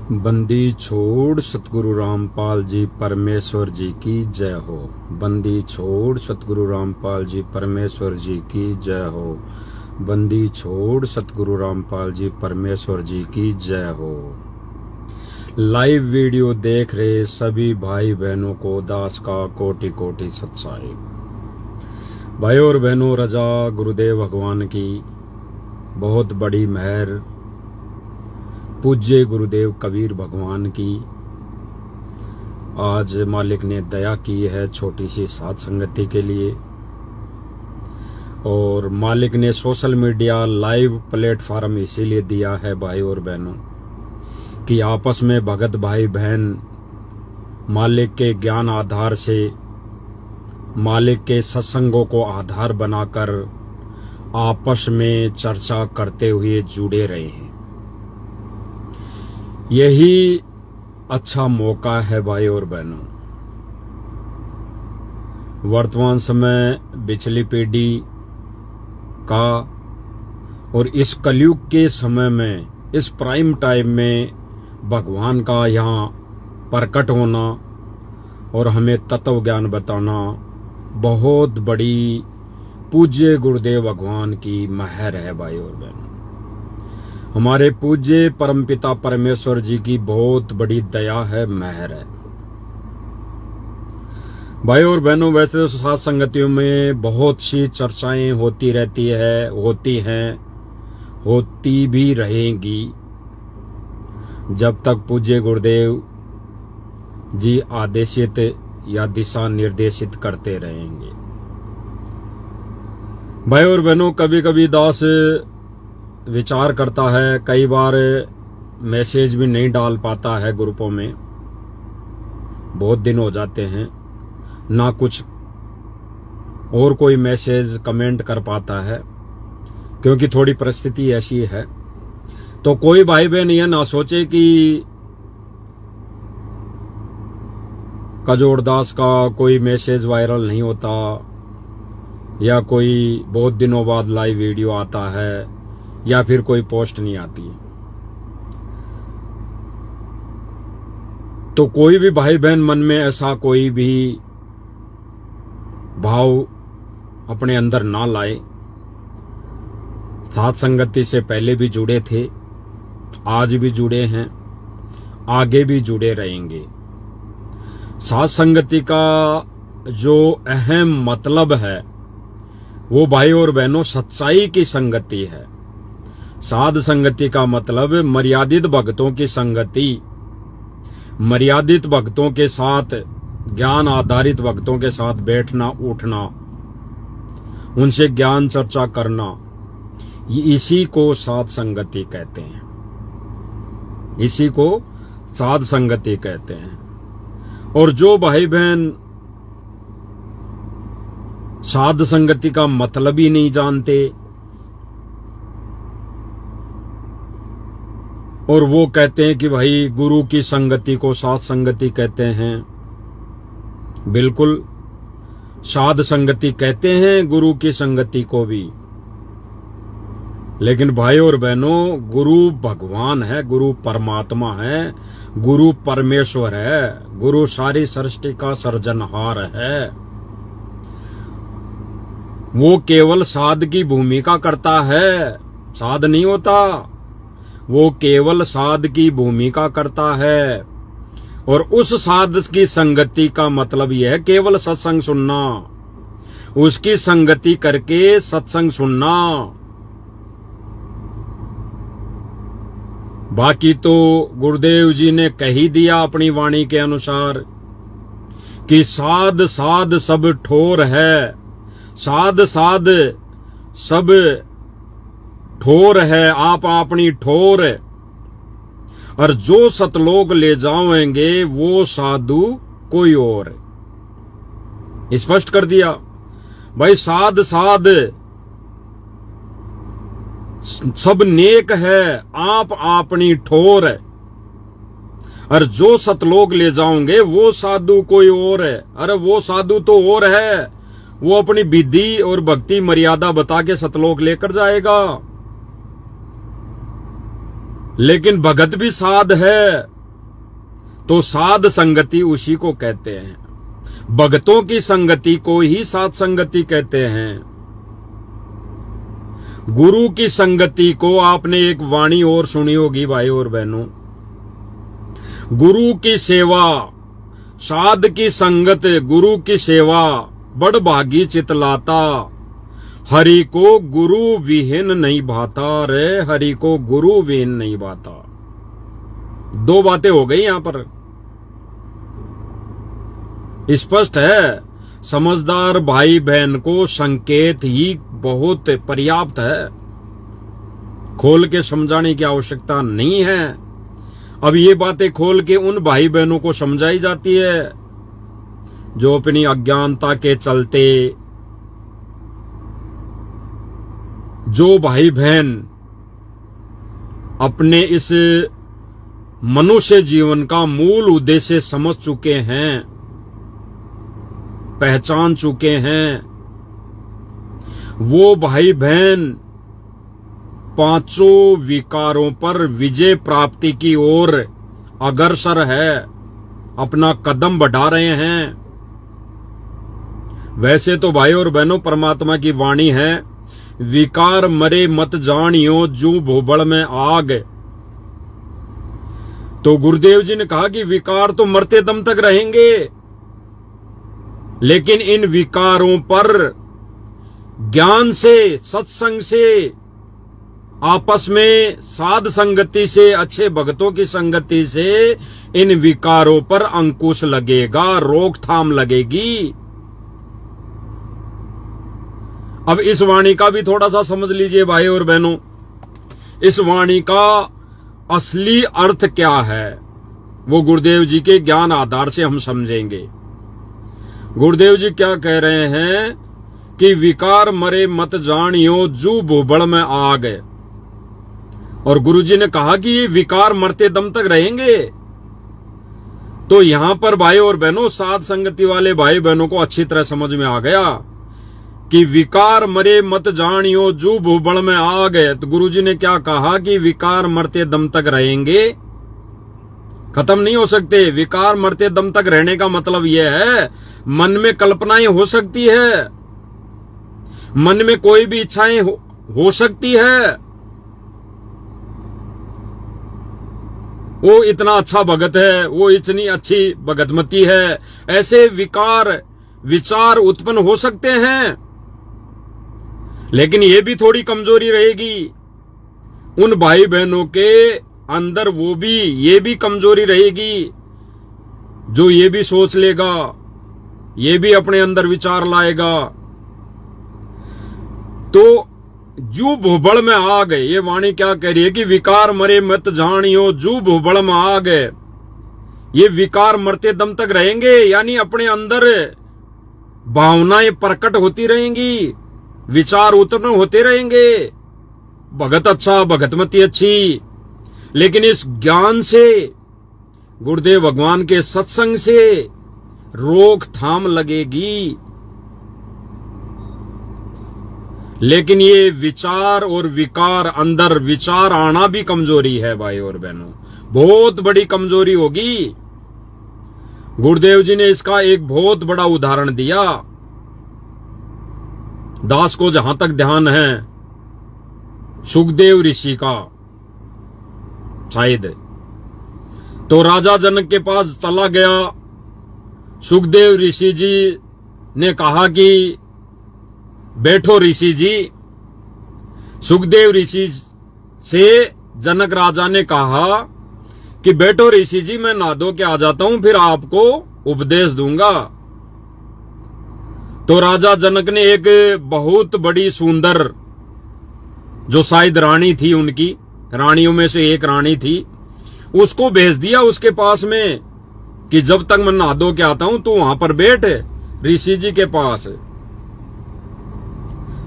बंदी छोड़ सतगुरु रामपाल जी परमेश्वर जी की जय हो। बंदी छोड़ सतगुरु रामपाल जी परमेश्वर जी की जय हो। बंदी छोड़ सतगुरु रामपाल जी परमेश्वर जी की जय हो। लाइव वीडियो देख रहे सभी भाई बहनों को दास का कोटि कोटि सत साहिब। भाई और बहनों, रजा गुरुदेव भगवान की बहुत बड़ी मेहर, पूज्य गुरुदेव कबीर भगवान की आज मालिक ने दया की है छोटी सी साथ संगति के लिए। और मालिक ने सोशल मीडिया लाइव प्लेटफॉर्म इसीलिए दिया है भाई और बहनों कि आपस में भगत भाई बहन मालिक के ज्ञान आधार से, मालिक के सत्संगों को आधार बनाकर आपस में चर्चा करते हुए जुड़े रहे हैं। यही अच्छा मौका है भाई और बहनों। वर्तमान समय पिछली पीढ़ी का और इस कलयुग के समय में, इस प्राइम टाइम में भगवान का यहाँ प्रकट होना और हमें तत्व ज्ञान बताना बहुत बड़ी पूज्य गुरुदेव भगवान की मेहर है भाई और बहनों। हमारे पूज्य परमपिता परमेश्वर जी की बहुत बड़ी दया है, मेहर है भाई और बहनों। वैसे तो साथ संगतियों में बहुत सी चर्चाएं होती रहती है, होती हैं, होती भी रहेंगी जब तक पूज्य गुरुदेव जी आदेशित या दिशा निर्देशित करते रहेंगे। भाई और बहनों, कभी कभी दास विचार करता है, कई बार मैसेज भी नहीं डाल पाता है ग्रुपों में, बहुत दिन हो जाते हैं ना कुछ और कोई मैसेज कमेंट कर पाता है क्योंकि थोड़ी परिस्थिति ऐसी है। तो कोई भाई बहन यह ना सोचे कि कजोड़दास का कोई मैसेज वायरल नहीं होता या कोई बहुत दिनों बाद लाइव वीडियो आता है या फिर कोई पोस्ट नहीं आती। तो कोई भी भाई बहन मन में ऐसा कोई भी भाव अपने अंदर ना लाए। साथ संगति से पहले भी जुड़े थे, आज भी जुड़े हैं, आगे भी जुड़े रहेंगे। साथ संगति का जो अहम मतलब है वो भाई और बहनों सच्चाई की संगति है। साध संगति का मतलब मर्यादित भक्तों की संगति, मर्यादित भक्तों के साथ, ज्ञान आधारित भक्तों के साथ बैठना उठना, उनसे ज्ञान चर्चा करना, इसी को साध संगति कहते हैं। इसी को साध संगति कहते हैं। और जो भाई बहन साध संगति का मतलब ही नहीं जानते और वो कहते हैं कि भाई गुरु की संगति को साध संगति कहते हैं, बिल्कुल साध संगति कहते हैं गुरु की संगति को भी। लेकिन भाई और बहनों, गुरु भगवान है, गुरु परमात्मा है, गुरु परमेश्वर है, गुरु सारी सृष्टि का सर्जनहार है। वो केवल साध की भूमिका करता है, साध नहीं होता। वो केवल साध की भूमिका करता है। और उस साध की संगति का मतलब यह है केवल सत्संग सुनना, उसकी संगति करके सत्संग सुनना। बाकी तो गुरुदेव जी ने कह ही दिया अपनी वाणी के अनुसार कि साध साध सब ठोर है, साध साध सब ठोर है, आप अपनी ठोर, और जो सतलोक ले जाओगे वो साधु कोई और। स्पष्ट कर दिया भाई, साध साध सब नेक है, आप अपनी ठोर, और जो सतलोक ले जाओगे वो साधु कोई और है। अरे वो साधु तो और है, वो अपनी विधि और भक्ति मर्यादा बता के सतलोक लेकर जाएगा। लेकिन भगत भी साध है, तो साध संगति उसी को कहते हैं। भक्तों की संगति को ही साध संगति कहते हैं। गुरु की संगति को आपने एक वाणी और सुनी होगी भाई और बहनों, गुरु की सेवा, साध की संगत, गुरु की सेवा बड़ भागी चितलाता, हरि को गुरु विहीन नहीं भाता रे, हरि को गुरु विहीन नहीं भाता। दो बातें हो गई यहां पर, स्पष्ट है। समझदार भाई बहन को संकेत ही बहुत पर्याप्त है, खोल के समझाने की आवश्यकता नहीं है। अब ये बातें खोल के उन भाई बहनों को समझाई जाती है जो अपनी अज्ञानता के चलते, जो भाई बहन अपने इस मनुष्य जीवन का मूल उद्देश्य समझ चुके हैं, पहचान चुके हैं, वो भाई बहन पांचों विकारों पर विजय प्राप्ति की ओर अग्रसर है, अपना कदम बढ़ा रहे हैं। वैसे तो भाई और बहनों परमात्मा की वाणी है, विकार मरे मत जानियो जू भोबड़ में आग। तो गुरुदेव जी ने कहा कि विकार तो मरते दम तक रहेंगे, लेकिन इन विकारों पर ज्ञान से, सत्संग से, आपस में साध संगति से, अच्छे भक्तों की संगति से इन विकारों पर अंकुश लगेगा, रोकथाम लगेगी। अब इस वाणी का भी थोड़ा सा समझ लीजिए भाई और बहनों, इस वाणी का असली अर्थ क्या है वो गुरुदेव जी के ज्ञान आधार से हम समझेंगे। गुरुदेव जी क्या कह रहे हैं कि विकार मरे मत जानियो जू भोबड़ में आग। और गुरुजी ने कहा कि ये विकार मरते दम तक रहेंगे। तो यहां पर भाई और बहनों, साध संगति वाले भाई बहनों को अच्छी तरह समझ में आ गया कि विकार मरे मत जानियो जू भोबड़ में आग। तो गुरुजी ने क्या कहा कि विकार मरते दम तक रहेंगे, खत्म नहीं हो सकते। विकार मरते दम तक रहने का मतलब यह है, मन में कल्पनाएं हो सकती है, मन में कोई भी इच्छाएं हो सकती है। वो इतना अच्छा भगत है, वो इतनी अच्छी भगतमती है, ऐसे विकार विचार उत्पन्न हो सकते हैं। लेकिन ये भी थोड़ी कमजोरी रहेगी उन भाई बहनों के अंदर, वो भी, ये भी कमजोरी रहेगी जो ये भी सोच लेगा, ये भी अपने अंदर विचार लाएगा। तो जू भोबड़ में आ गए, ये वाणी क्या कह रही है कि विकार मरे मत जानियो जू भोबड़ में आ गए। ये विकार मरते दम तक रहेंगे, यानी अपने अंदर भावनाएं प्रकट होती रहेंगी, विचार उत्पन्न होते रहेंगे, भगत अच्छा, भगतमती अच्छी। लेकिन इस ज्ञान से, गुरुदेव भगवान के सत्संग से रोकथाम लगेगी। लेकिन ये विचार और विकार, अंदर विचार आना भी कमजोरी है भाई और बहनों, बहुत बड़ी कमजोरी होगी। गुरुदेव जी ने इसका एक बहुत बड़ा उदाहरण दिया। दास को जहां तक ध्यान है, सुखदेव ऋषि का शायद, तो राजा जनक के पास चला गया। सुखदेव ऋषि जी ने कहा कि बैठो ऋषि जी। सुखदेव ऋषि से जनक राजा ने कहा कि बैठो ऋषि जी, मैं नहा धो के आ जाता हूं, फिर आपको उपदेश दूंगा। तो राजा जनक ने एक बहुत बड़ी सुंदर, जो शायद रानी थी, उनकी रानियों में से एक रानी थी, उसको भेज दिया उसके पास में कि जब तक मैं नहा धो के आता हूं तो वहां पर बैठ ऋषि जी के पास।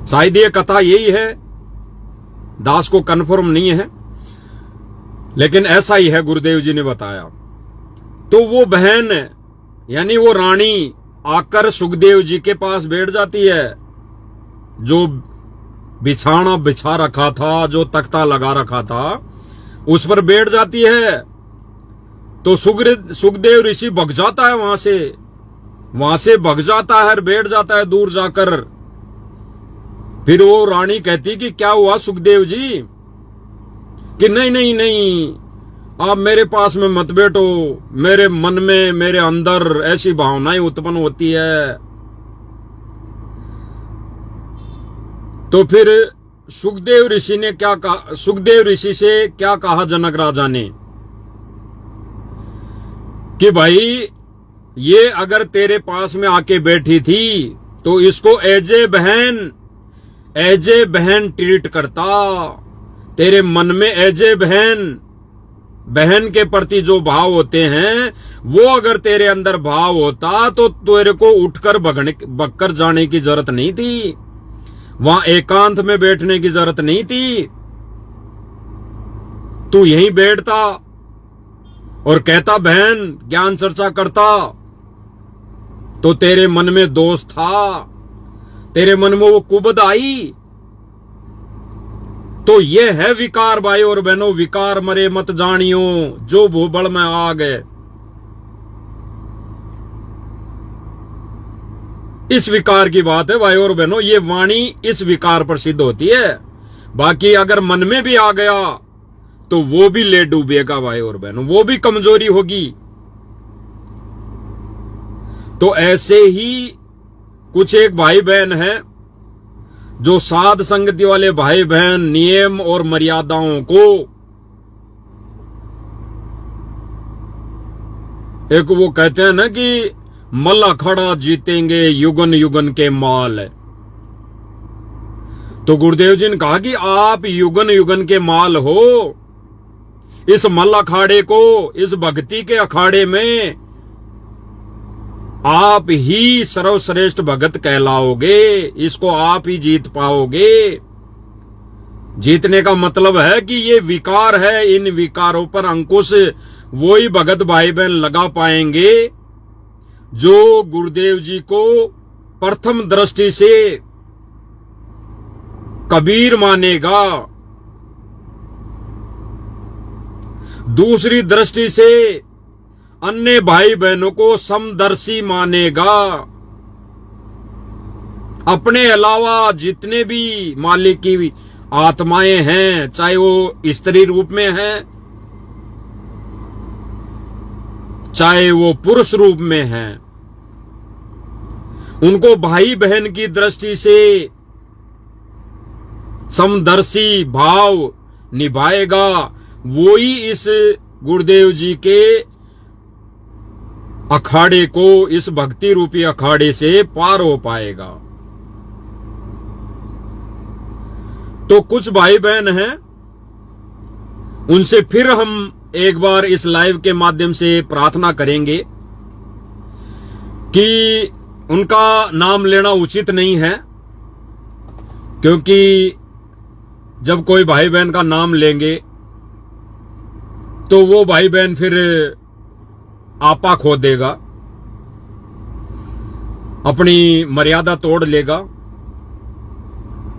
शायद ये कथा यही है, दास को कन्फर्म नहीं है, लेकिन ऐसा ही है, गुरुदेव जी ने बताया। तो वो बहन, यानी वो रानी, आकर सुखदेव जी के पास बैठ जाती है। जो बिछाना बिछा रखा था, जो तख्ता लगा रखा था, उस पर बैठ जाती है तो सुखदेव ऋषि भग जाता है वहां से भग जाता है, बैठ जाता है दूर जाकर। फिर वो रानी कहती कि क्या हुआ सुखदेव जी? कि नहीं नहीं नहीं, आप मेरे पास में मत बैठो, मेरे मन में, मेरे अंदर ऐसी भावनाएं उत्पन्न होती है। तो फिर सुखदेव ऋषि ने क्या कहा, सुखदेव ऋषि से क्या कहा जनक राजा ने कि भाई ये अगर तेरे पास में आके बैठी थी तो इसको एज ए बहन ट्रीट करता। तेरे मन में एज ए बहन के प्रति जो भाव होते हैं वो अगर तेरे अंदर भाव होता तो तेरे को उठकर भगकर जाने की जरूरत नहीं थी, वहां एकांत में बैठने की जरूरत नहीं थी। तू यहीं बैठता और कहता बहन ज्ञान चर्चा करता। तो तेरे मन में दोष था, तेरे मन में वो कुबद आई। तो ये है विकार भाई और बहनों, विकार मरे मत जानियो, जो भूबल में आ गए। इस विकार की बात है भाई और बहनों, ये वाणी इस विकार पर सिद्ध होती है। बाकी अगर मन में भी आ गया तो वो भी ले डूबेगा भाई और बहनों, वो भी कमजोरी होगी। तो ऐसे ही कुछ एक भाई बहन है जो साध संगति वाले भाई बहन नियम और मर्यादाओं को, एक वो कहते हैं ना कि मल अखाड़ा जीतेंगे युगन युगन के माल। तो गुरुदेव जी ने कहा कि आप युगन युगन के माल हो। इस मल अखाड़े को, इस भक्ति के अखाड़े में आप ही सर्वश्रेष्ठ भगत कहलाओगे, इसको आप ही जीत पाओगे। जीतने का मतलब है कि ये विकार है, इन विकारों पर अंकुश वो ही भगत भाई बहन लगा पाएंगे जो गुरुदेव जी को प्रथम दृष्टि से कबीर मानेगा, दूसरी दृष्टि से अन्य भाई बहनों को समदर्शी मानेगा। अपने अलावा जितने भी मालिक की आत्माएं हैं, चाहे वो स्त्री रूप में हैं, चाहे वो पुरुष रूप में हैं, उनको भाई बहन की दृष्टि से समदर्शी भाव निभाएगा, वो ही इस गुरुदेव जी के अखाड़े को, इस भक्ति रूपी अखाड़े से पार हो पाएगा। तो कुछ भाई बहन हैं, उनसे फिर हम एक बार इस लाइव के माध्यम से प्रार्थना करेंगे कि उनका नाम लेना उचित नहीं है, क्योंकि जब कोई भाई बहन का नाम लेंगे तो वो भाई बहन फिर आपा खो देगा, अपनी मर्यादा तोड़ लेगा,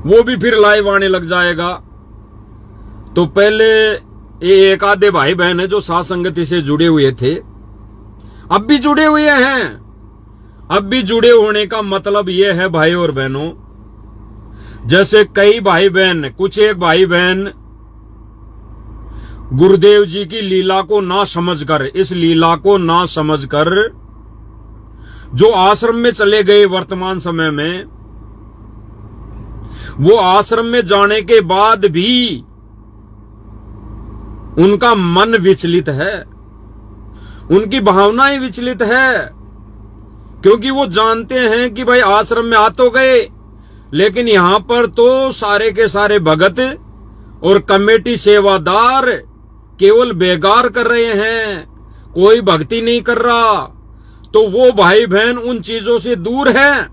वो भी फिर लाइव आने लग जाएगा। तो पहले ये एक आधे भाई बहन है जो साथ संगति से जुड़े हुए थे, अब भी जुड़े हुए हैं। अब भी जुड़े होने का मतलब ये है भाई और बहनों, जैसे कई भाई बहन, कुछ एक भाई बहन गुरुदेव जी की लीला को ना समझकर, इस लीला को ना समझकर जो आश्रम में चले गए वर्तमान समय में, वो आश्रम में जाने के बाद भी उनका मन विचलित है, उनकी भावनाएं विचलित है, क्योंकि वो जानते हैं कि भाई आश्रम में आ तो गए, लेकिन यहां पर तो सारे के सारे भगत और कमेटी सेवादार केवल बेगार कर रहे हैं, कोई भक्ति नहीं कर रहा। तो वो भाई बहन उन चीजों से दूर है,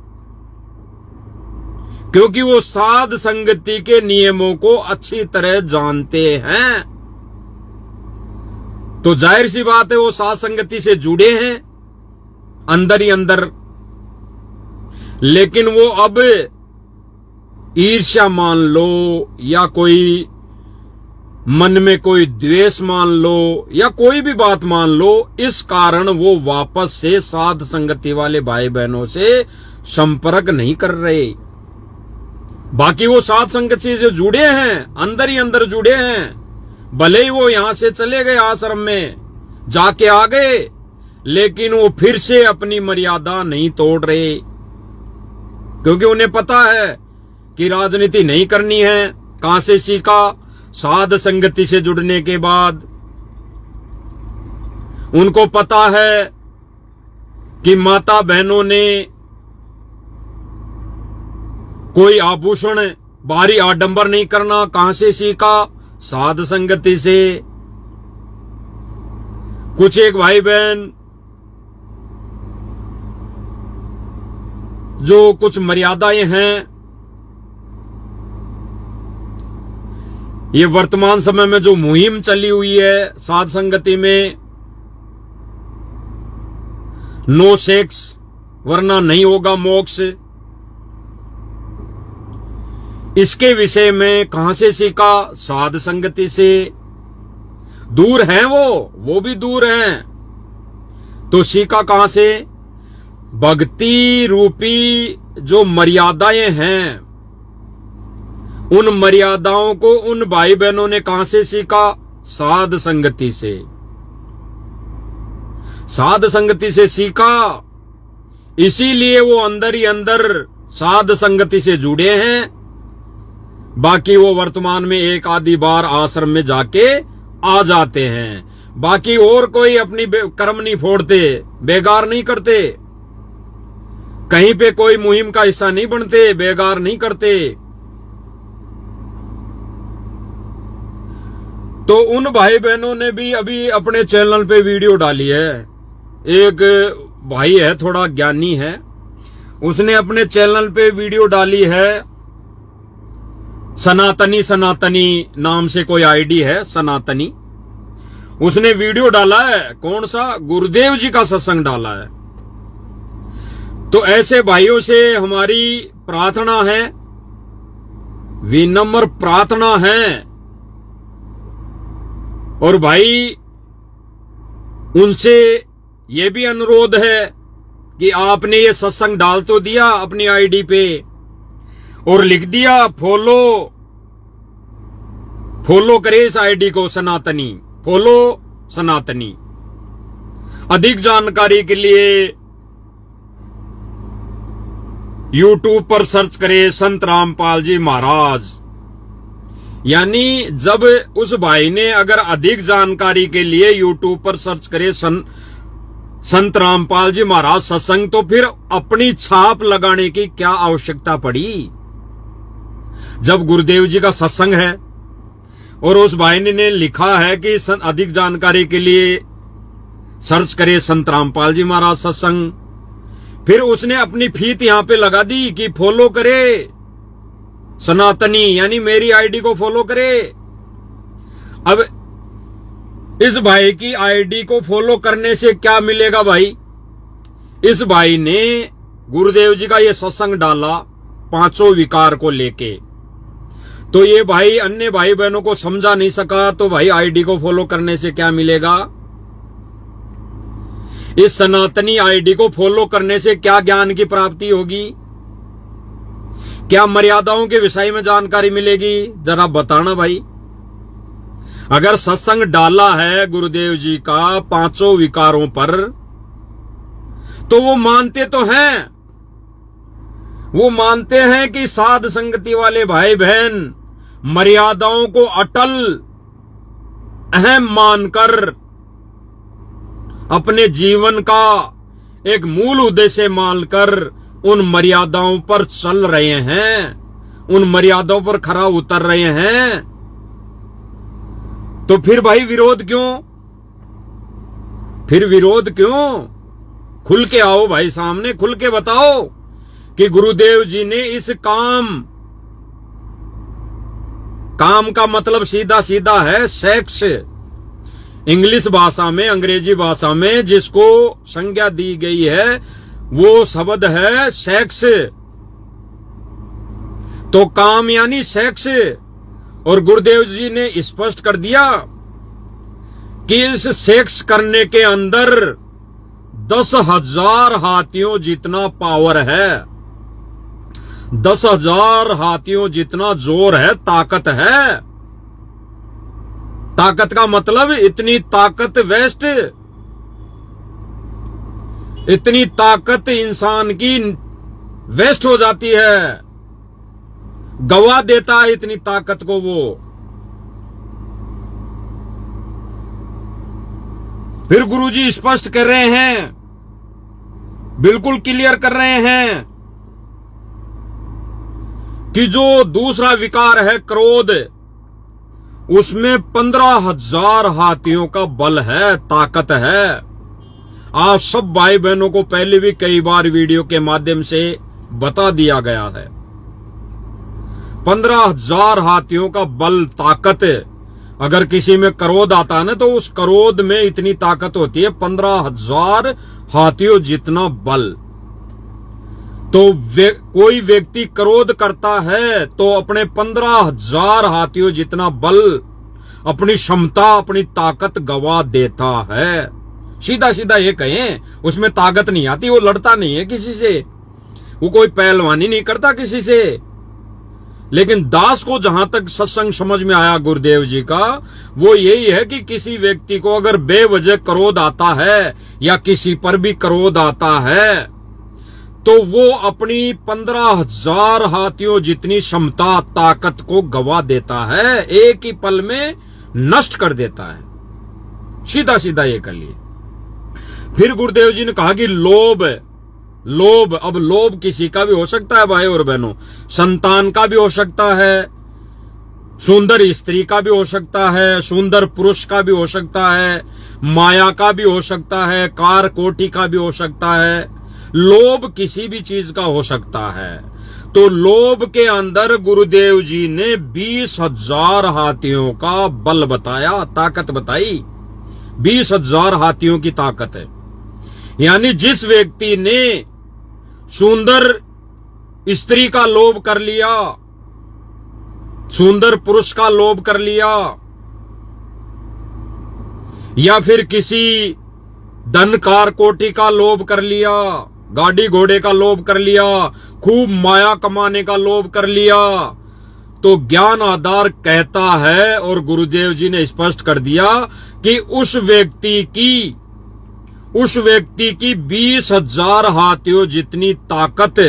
क्योंकि वो साध संगति के नियमों को अच्छी तरह जानते हैं। तो जाहिर सी बात है वो साध संगति से जुड़े हैं अंदर ही अंदर, लेकिन वो अब ईर्ष्या मान लो या कोई मन में कोई द्वेष मान लो या कोई भी बात मान लो, इस कारण वो वापस से साध संगति वाले भाई बहनों से संपर्क नहीं कर रहे। बाकी वो साध संगत से जो जुड़े हैं, अंदर ही अंदर जुड़े हैं, भले ही वो यहां से चले गए आश्रम में जाके आ गए, लेकिन वो फिर से अपनी मर्यादा नहीं तोड़ रहे, क्योंकि उन्हें पता है कि राजनीति नहीं करनी है। कहां से सीखा? साध संगति से जुड़ने के बाद। उनको पता है कि माता बहनों ने कोई आभूषण बाहरी आडंबर नहीं करना। कहां से सीखा? साध संगति से। कुछ एक भाई बहन जो कुछ मर्यादाएं हैं, ये वर्तमान समय में जो मुहिम चली हुई है साध संगति में, नो सेक्स वरना नहीं होगा मोक्ष, इसके विषय में कहां से सीखा? साध संगति से। दूर हैं वो भी दूर हैं, तो सीखा कहां से? भक्ति रूपी जो मर्यादाएं हैं, उन मर्यादाओं को उन भाई बहनों ने कहां से सीखा? साध संगति से। साध संगति से सीखा, इसीलिए वो अंदर ही अंदर साध संगति से जुड़े हैं। बाकी वो वर्तमान में एक आधी बार आश्रम में जाके आ जाते हैं, बाकी और कोई अपनी कर्म नहीं फोड़ते, बेगार नहीं करते, कहीं पे कोई मुहिम का हिस्सा नहीं बनते, बेगार नहीं करते। तो उन भाई बहनों ने भी अभी अपने चैनल पे वीडियो डाली है। एक भाई है, थोड़ा ज्ञानी है, उसने अपने चैनल पे वीडियो डाली है। सनातनी नाम से कोई आईडी है, सनातनी। उसने वीडियो डाला है, कौन सा? गुरुदेव जी का सत्संग डाला है। तो ऐसे भाइयों से हमारी प्रार्थना है, विनम्र प्रार्थना है, और भाई उनसे यह भी अनुरोध है कि आपने ये सत्संग डाल तो दिया अपनी आईडी पे और लिख दिया फॉलो करे इस आईडी को, सनातनी, फॉलो सनातनी। अधिक जानकारी के लिए यूट्यूब पर सर्च करे संत रामपाल जी महाराज। यानी जब उस भाई ने अगर अधिक जानकारी के लिए यूट्यूब पर सर्च करे संत रामपाल जी महाराज सत्संग, तो फिर अपनी छाप लगाने की क्या आवश्यकता पड़ी? जब गुरुदेव जी का सत्संग है और उस भाई ने लिखा है कि अधिक जानकारी के लिए सर्च करे संत रामपाल जी महाराज सत्संग, फिर उसने अपनी फीत यहां पे लगा दी कि फॉलो करे सनातनी, यानी मेरी आईडी को फॉलो करे। अब इस भाई की आईडी को फॉलो करने से क्या मिलेगा भाई? इस भाई ने गुरुदेव जी का ये सत्संग डाला पांचों विकार को लेके, तो ये भाई अन्य भाई बहनों को समझा नहीं सका, तो भाई आईडी को फॉलो करने से क्या मिलेगा? इस सनातनी आईडी को फॉलो करने से क्या ज्ञान की प्राप्ति होगी? क्या मर्यादाओं के विषय में जानकारी मिलेगी? जरा बताना भाई। अगर सत्संग डाला है गुरुदेव जी का पांचों विकारों पर, तो वो मानते तो हैं, वो मानते हैं कि साध संगति वाले भाई बहन मर्यादाओं को अटल अहम मानकर अपने जीवन का एक मूल उद्देश्य मानकर उन मर्यादाओं पर चल रहे हैं, उन मर्यादाओं पर खरा उतर रहे हैं। तो फिर भाई विरोध क्यों? फिर विरोध क्यों? खुल के आओ भाई सामने, खुल के बताओ कि गुरुदेव जी ने इस काम का मतलब सीधा सीधा है सेक्स। इंग्लिश भाषा में, अंग्रेजी भाषा में जिसको संज्ञा दी गई है वो शब्द है सेक्स। तो काम यानी सेक्स, और गुरुदेव जी ने स्पष्ट कर दिया कि इस सेक्स करने के अंदर 10,000 हाथियों जितना पावर है, 10,000 हाथियों जितना जोर है, ताकत है। ताकत का मतलब इतनी ताकत वेस्ट, इतनी ताकत इंसान की वेस्ट हो जाती है, गवा देता है इतनी ताकत को वो। फिर गुरुजी स्पष्ट कर रहे हैं, बिल्कुल क्लियर कर रहे हैं कि जो दूसरा विकार है क्रोध, उसमें 15,000 हाथियों का बल है, ताकत है। आप सब भाई बहनों को पहले भी कई बार वीडियो के माध्यम से बता दिया गया है। 15,000 हाथियों का बल, ताकत। अगर किसी में क्रोध आता है ना, तो उस क्रोध में इतनी ताकत होती है, 15,000 हाथियों जितना बल। तो कोई व्यक्ति क्रोध करता है तो अपने 15,000 हाथियों जितना बल, अपनी क्षमता, अपनी ताकत गवा देता है। सीधा सीधा ये कहें, उसमें ताकत नहीं आती, वो लड़ता नहीं है किसी से, वो कोई पहलवानी नहीं करता किसी से। लेकिन दास को जहां तक सत्संग समझ में आया गुरुदेव जी का, वो यही है कि किसी व्यक्ति को अगर बेवजह क्रोध आता है या किसी पर भी क्रोध आता है, तो वो अपनी 15,000 हाथियों जितनी क्षमता, ताकत को गवा देता है, एक ही पल में नष्ट कर देता है। सीधा सीधा ये कर लिए। फिर गुरुदेव जी ने कहा कि लोभ, लोभ, अब लोभ किसी का भी हो सकता है भाई और बहनों, संतान का भी हो सकता है, सुंदर स्त्री का भी हो सकता है, सुंदर पुरुष का भी हो सकता है, माया का भी हो सकता है, कार कोठी का भी हो सकता है। लोभ किसी भी चीज का हो सकता है। तो लोभ के अंदर गुरुदेव जी ने 20,000 हाथियों का बल बताया, ताकत बताई। 20,000 हाथियों की ताकत है। यानी जिस व्यक्ति ने सुंदर स्त्री का लोभ कर लिया, सुंदर पुरुष का लोभ कर लिया, या फिर किसी धन कार कोठी का लोभ कर लिया, गाड़ी घोड़े का लोभ कर लिया, खूब माया कमाने का लोभ कर लिया, तो ज्ञान आधार कहता है और गुरुदेव जी ने स्पष्ट कर दिया कि उस व्यक्ति की 20,000 हाथियों जितनी ताकत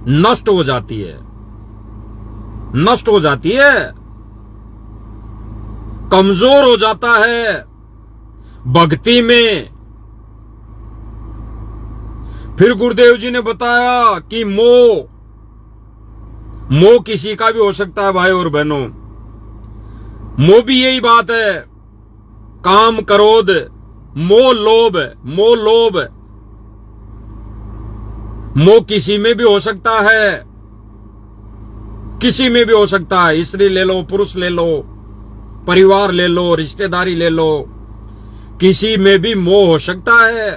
नष्ट हो जाती है, नष्ट हो जाती है, कमजोर हो जाता है भक्ति में। फिर गुरुदेव जी ने बताया कि मोह, मोह किसी का भी हो सकता है भाई और बहनों। मोह भी यही बात है, काम, क्रोध, मोह, लोभ, मोह, लोभ, मोह किसी में भी हो सकता है, किसी में भी हो सकता है। स्त्री ले लो, पुरुष ले लो, परिवार ले लो, रिश्तेदारी ले लो, किसी में भी मोह हो सकता है।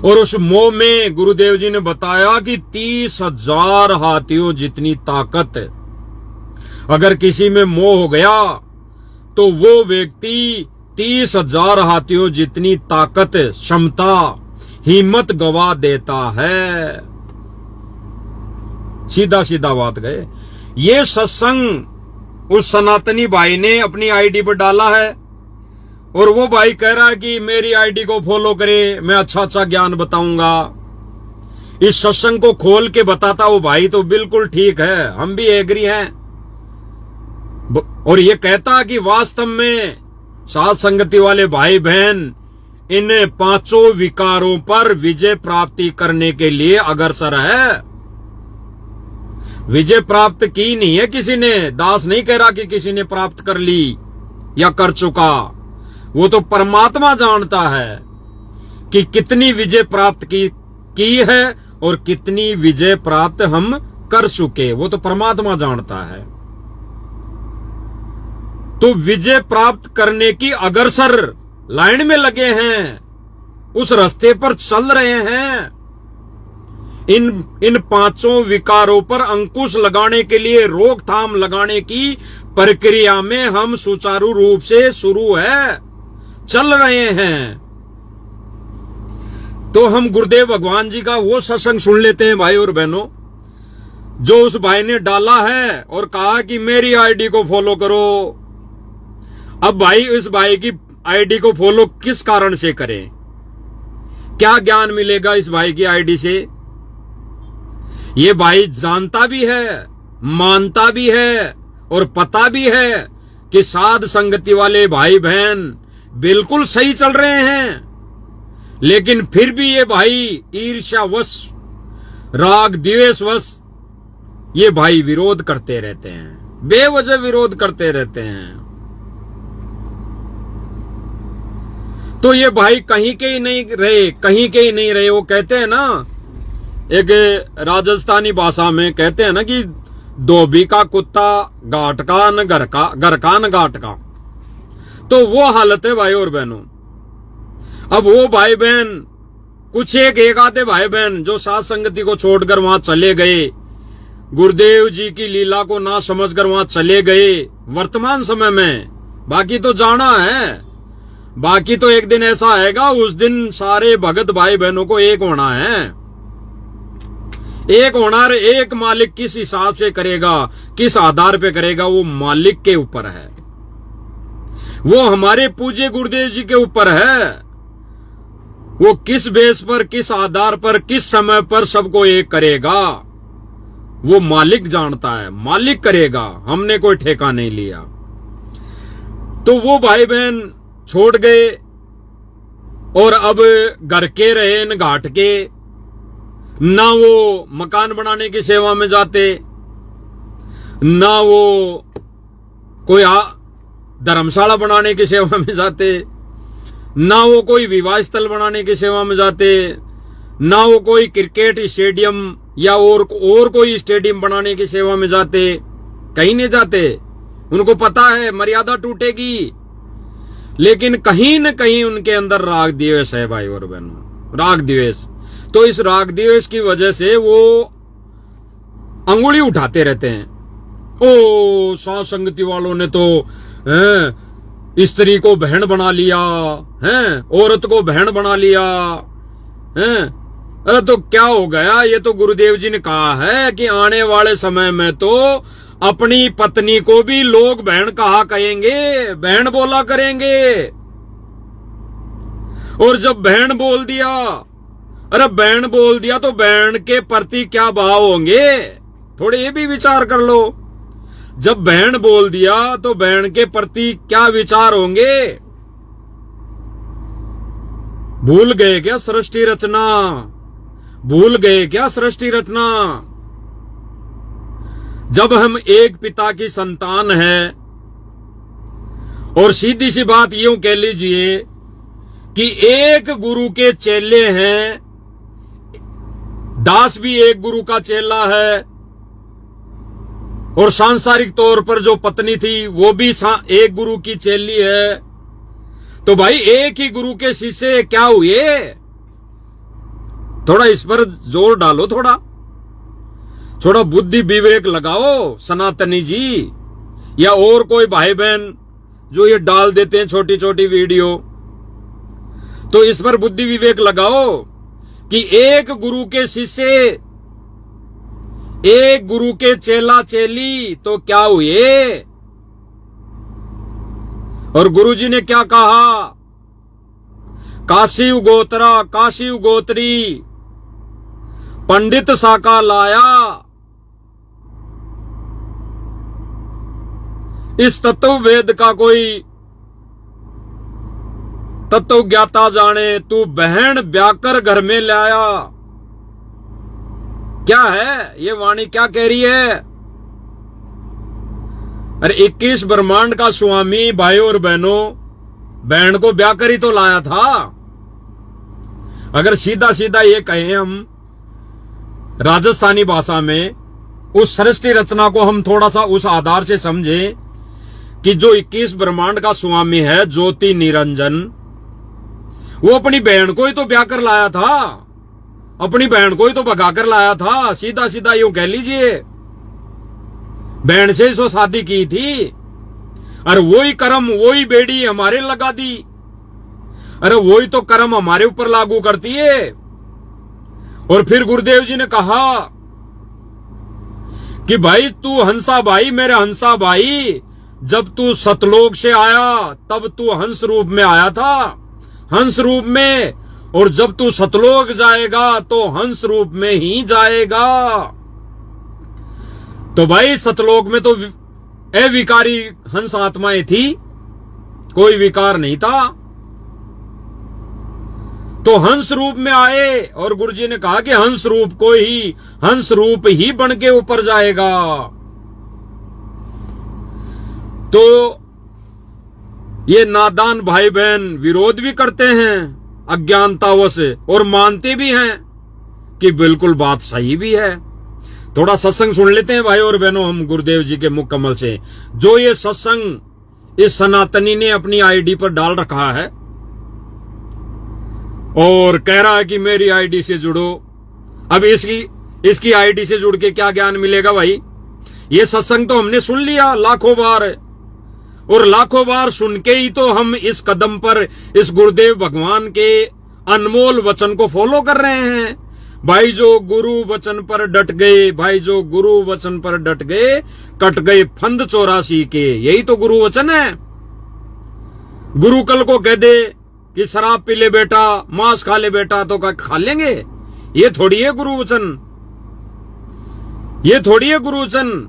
और उस मोह में गुरुदेव जी ने बताया कि 30,000 हाथियों जितनी ताकत, अगर किसी में मोह हो गया तो वो व्यक्ति 30,000 हाथियों जितनी ताकत, क्षमता, हिम्मत गवा देता है। सीधा सीधा बात गए। ये सत्संग उस सनातनी भाई ने अपनी आईडी पर डाला है और वो भाई कह रहा है कि मेरी आईडी को फॉलो करे, मैं अच्छा अच्छा ज्ञान बताऊंगा। इस सत्संग को खोल के बताता वो भाई तो बिल्कुल ठीक है, हम भी एग्री हैं। और ये कहता कि वास्तव में साथ संगति वाले भाई बहन इन 5 विकारों पर विजय प्राप्ति करने के लिए अग्रसर है। विजय प्राप्त की नहीं है किसी ने, दास नहीं कह रहा कि किसी ने प्राप्त कर ली या कर चुका। वो तो परमात्मा जानता है कि कितनी विजय प्राप्त की है और कितनी विजय प्राप्त हम कर चुके, वो तो परमात्मा जानता है। तो विजय प्राप्त करने की अग्रसर लाइन में लगे हैं, उस रास्ते पर चल रहे हैं। इन पांचों विकारों पर अंकुश लगाने के लिए, रोकथाम लगाने की प्रक्रिया में हम सुचारू रूप से शुरू है, चल रहे हैं। तो हम गुरुदेव भगवान जी का वो सत्संग सुन लेते हैं भाई और बहनों, जो उस भाई ने डाला है और कहा कि मेरी आईडी को फॉलो करो। अब भाई इस भाई की आईडी को फॉलो किस कारण से करें? क्या ज्ञान मिलेगा इस भाई की आईडी से? ये भाई जानता भी है, मानता भी है और पता भी है कि साध संगति वाले भाई बहन बिल्कुल सही चल रहे हैं, लेकिन फिर भी ये भाई ईर्ष्यावश, राग द्वेषवश ये भाई विरोध करते रहते हैं, बेवजह विरोध करते रहते हैं। तो ये भाई कहीं के ही नहीं रहे, कहीं के ही नहीं रहे। वो कहते हैं ना, एक राजस्थानी भाषा में कहते हैं ना कि धोबी का कुत्ता घाट का न घर का न घाट का। तो वो हालत है भाई और बहनों। अब वो भाई बहन, कुछ एक आधे भाई बहन जो साथ संगति को छोड़कर वहां चले गए, गुरुदेव जी की लीला को ना समझकर वहां चले गए वर्तमान समय में, बाकी तो जाना है, बाकी तो एक दिन ऐसा आएगा, उस दिन सारे भगत भाई बहनों को एक होना है। एक होना, एक मालिक किस हिसाब से करेगा, किस आधार पे करेगा, वो मालिक के ऊपर है, वो हमारे पूज्य गुरुदेव जी के ऊपर है। वो किस बेस पर, किस आधार पर, किस समय पर सबको एक करेगा, वो मालिक जानता है, मालिक करेगा, हमने कोई ठेका नहीं लिया। तो वो भाई बहन छोड़ गए और अब घर के रहे न घाट के, ना वो मकान बनाने की सेवा में जाते, ना वो कोई धर्मशाला बनाने की सेवा में जाते, ना वो कोई विवाह स्थल बनाने की सेवा में जाते, ना वो कोई क्रिकेट स्टेडियम या और कोई स्टेडियम बनाने की सेवा में जाते, कहीं नहीं जाते। उनको पता है मर्यादा टूटेगी, लेकिन कहीं न कहीं उनके अंदर राग द्वेष है भाई और बहनों, राग द्वेष। तो इस राग द्वेष की वजह से वो अंगुली उठाते रहते हैं। ओ साथ संगति वालों ने तो स्त्री को बहन बना लिया है, औरत को बहन बना लिया है। अरे तो क्या हो गया? ये तो गुरुदेव जी ने कहा है कि आने वाले समय में तो अपनी पत्नी को भी लोग बहन कहा कहेंगे, बहन बोला करेंगे। और जब बहन बोल दिया, अरे बहन बोल दिया तो बहन के प्रति क्या भाव होंगे? थोड़े ये भी विचार कर लो। जब बहन बोल दिया तो बहन के प्रति क्या विचार होंगे? भूल गए क्या सृष्टि रचना? भूल गए क्या सृष्टि रचना? जब हम एक पिता की संतान हैं, और सीधी सी बात यूं कह लीजिए कि एक गुरु के चेले हैं, दास भी एक गुरु का चेला है, और सांसारिक तौर पर जो पत्नी थी वो भी एक गुरु की चेली है। तो भाई एक ही गुरु के शिष्य क्या हुए? थोड़ा इस पर जोर डालो, थोड़ा बुद्धि विवेक लगाओ सनातनी जी, या और कोई भाई बहन जो ये डाल देते हैं छोटी छोटी वीडियो। तो इस पर बुद्धि विवेक लगाओ कि एक गुरु के शिष्य, एक गुरु के चेला चेली तो क्या हुए? और गुरुजी ने क्या कहा? काशी गोत्रा, काशी गोत्री पंडित साका लाया, इस तत्व वेद का कोई तत्व ज्ञाता जाने, तू बहन ब्याकर घर में लाया। क्या है ये वाणी, क्या कह रही है? अरे 21 ब्रह्मांड का स्वामी भाई और बहनों, बहन को ब्याकर ही तो लाया था। अगर सीधा सीधा ये कहें हम राजस्थानी भाषा में, उस सृष्टि रचना को हम थोड़ा सा उस आधार से समझें कि जो 21 ब्रह्मांड का स्वामी है ज्योति निरंजन, वो अपनी बहन को ही तो ब्याकर लाया था। अपनी बहन को ही तो भगा कर लाया था, सीधा सीधा यूं कह लीजिए। बहन से ही सो शादी की थी, अरे वही कर्म वही बेड़ी हमारे लगा दी। अरे वही तो कर्म हमारे ऊपर लागू करती है। और फिर गुरुदेव जी ने कहा कि भाई तू हंसा भाई, मेरे हंसा भाई, जब तू सतलोक से आया तब तू हंस रूप में आया था, हंस रूप में, और जब तू सतलोक जाएगा तो हंस रूप में ही जाएगा। तो भाई सतलोक में तो अविकारी हंस आत्माएं थी, कोई विकार नहीं था, तो हंस रूप में आए। और गुरुजी ने कहा कि हंस रूप को ही, हंस रूप ही बन के ऊपर जाएगा। तो ये नादान भाई बहन विरोध भी करते हैं अज्ञानतावश, और मानते भी हैं कि बिल्कुल बात सही भी है। थोड़ा सत्संग सुन लेते हैं भाई और बहनों हम गुरुदेव जी के मुख कमल से, जो ये सत्संग इस सनातनी ने अपनी आईडी पर डाल रखा है और कह रहा है कि मेरी आईडी से जुड़ो। अब इसकी आईडी से जुड़ के क्या ज्ञान मिलेगा भाई? ये सत्संग तो हमने सुन लिया लाखों बार, और लाखों बार सुन के ही तो हम इस कदम पर इस गुरुदेव भगवान के अनमोल वचन को फॉलो कर रहे हैं। भाई जो गुरु वचन पर डट गए, भाई जो गुरु वचन पर डट गए, कट गए फंद 84 के, यही तो गुरु वचन है। गुरु कल को कह दे कि शराब पी ले बेटा, मांस खा ले बेटा, तो क्या खा लेंगे? ये थोड़ी है गुरु वचन, ये थोड़ी है गुरु वचन,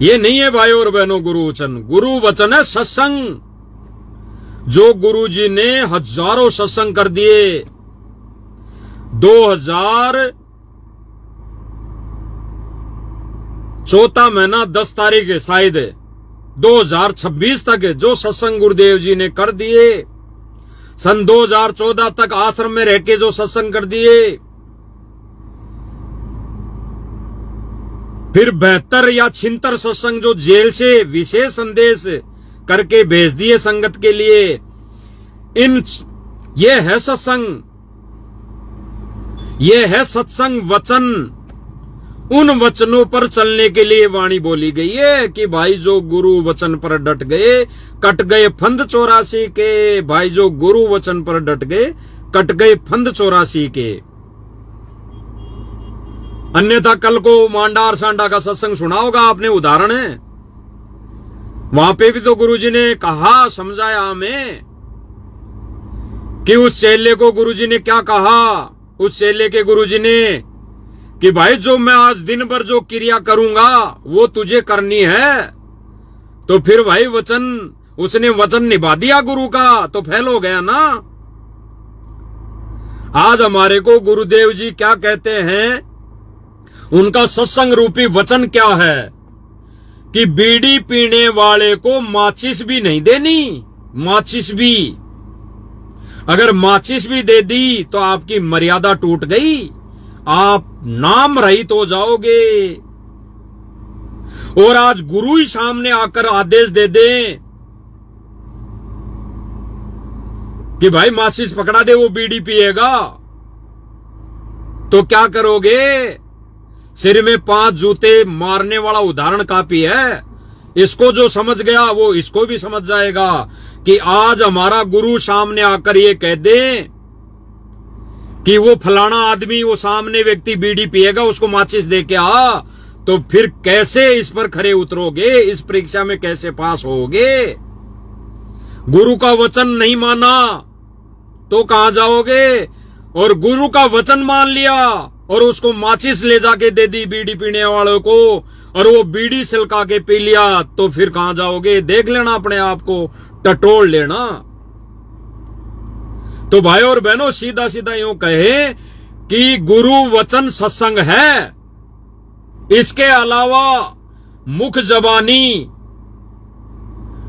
ये नहीं है भाई और बहनों गुरु वचन। गुरु वचन है सत्संग, जो गुरु जी ने हजारों सत्संग कर दिए। 2014 महीना 10 तारीख शायद 2026 तक जो सत्संग गुरुदेव जी ने कर दिए, सन 2014 तक आश्रम में रह के जो सत्संग कर दिए, फिर 72 या 76 सत्संग जो जेल से विशेष संदेश करके भेज दिए संगत के लिए। ये है सत्संग, ये है सत्संग वचन। उन वचनों पर चलने के लिए वाणी बोली गई है कि भाई जो गुरु वचन पर डट गए, कट गए फंद 84 के। भाई जो गुरु वचन पर डट गए, कट गए फंद 84 के। अन्यथा कल को मांडार सांडा का सत्संग सुना होगा आपने, उदाहरण है। वहां पे भी तो गुरुजी ने कहा, समझाया हमें कि उस चेले को गुरुजी ने क्या कहा, उस चेले के गुरुजी ने कि भाई जो मैं आज दिन भर जो क्रिया करूंगा वो तुझे करनी है। तो फिर भाई वचन, उसने वचन निभा दिया गुरु का, तो फेल हो गया ना। आज हमारे को गुरुदेव जी क्या कहते हैं, उनका सत्संग रूपी वचन क्या है कि बीड़ी पीने वाले को माचिस भी नहीं देनी। माचिस भी, अगर माचिस भी दे दी तो आपकी मर्यादा टूट गई, आप नाम रहित हो जाओगे। और आज गुरु ही सामने आकर आदेश दे दे कि भाई माचिस पकड़ा दे, वो बीड़ी पिएगा, तो क्या करोगे? सिर में 5 जूते मारने वाला उदाहरण काफी है। इसको जो समझ गया वो इसको भी समझ जाएगा कि आज हमारा गुरु सामने आकर ये कह दे कि वो फलाना आदमी, वो सामने व्यक्ति बीड़ी पिएगा, उसको माचिस दे के आ, तो फिर कैसे इस पर खरे उतरोगे? इस परीक्षा में कैसे पास होगे? गुरु का वचन नहीं माना तो कहां जाओगे? और गुरु का वचन मान लिया और उसको माचिस ले जाके दे दी बीड़ी पीने वालों को, और वो बीड़ी सिलका के पी लिया, तो फिर कहां जाओगे? देख लेना, अपने आप को टटोल लेना। तो भाई और बहनों सीधा सीधा यूं कहे कि गुरु वचन सत्संग है, इसके अलावा मुख जबानी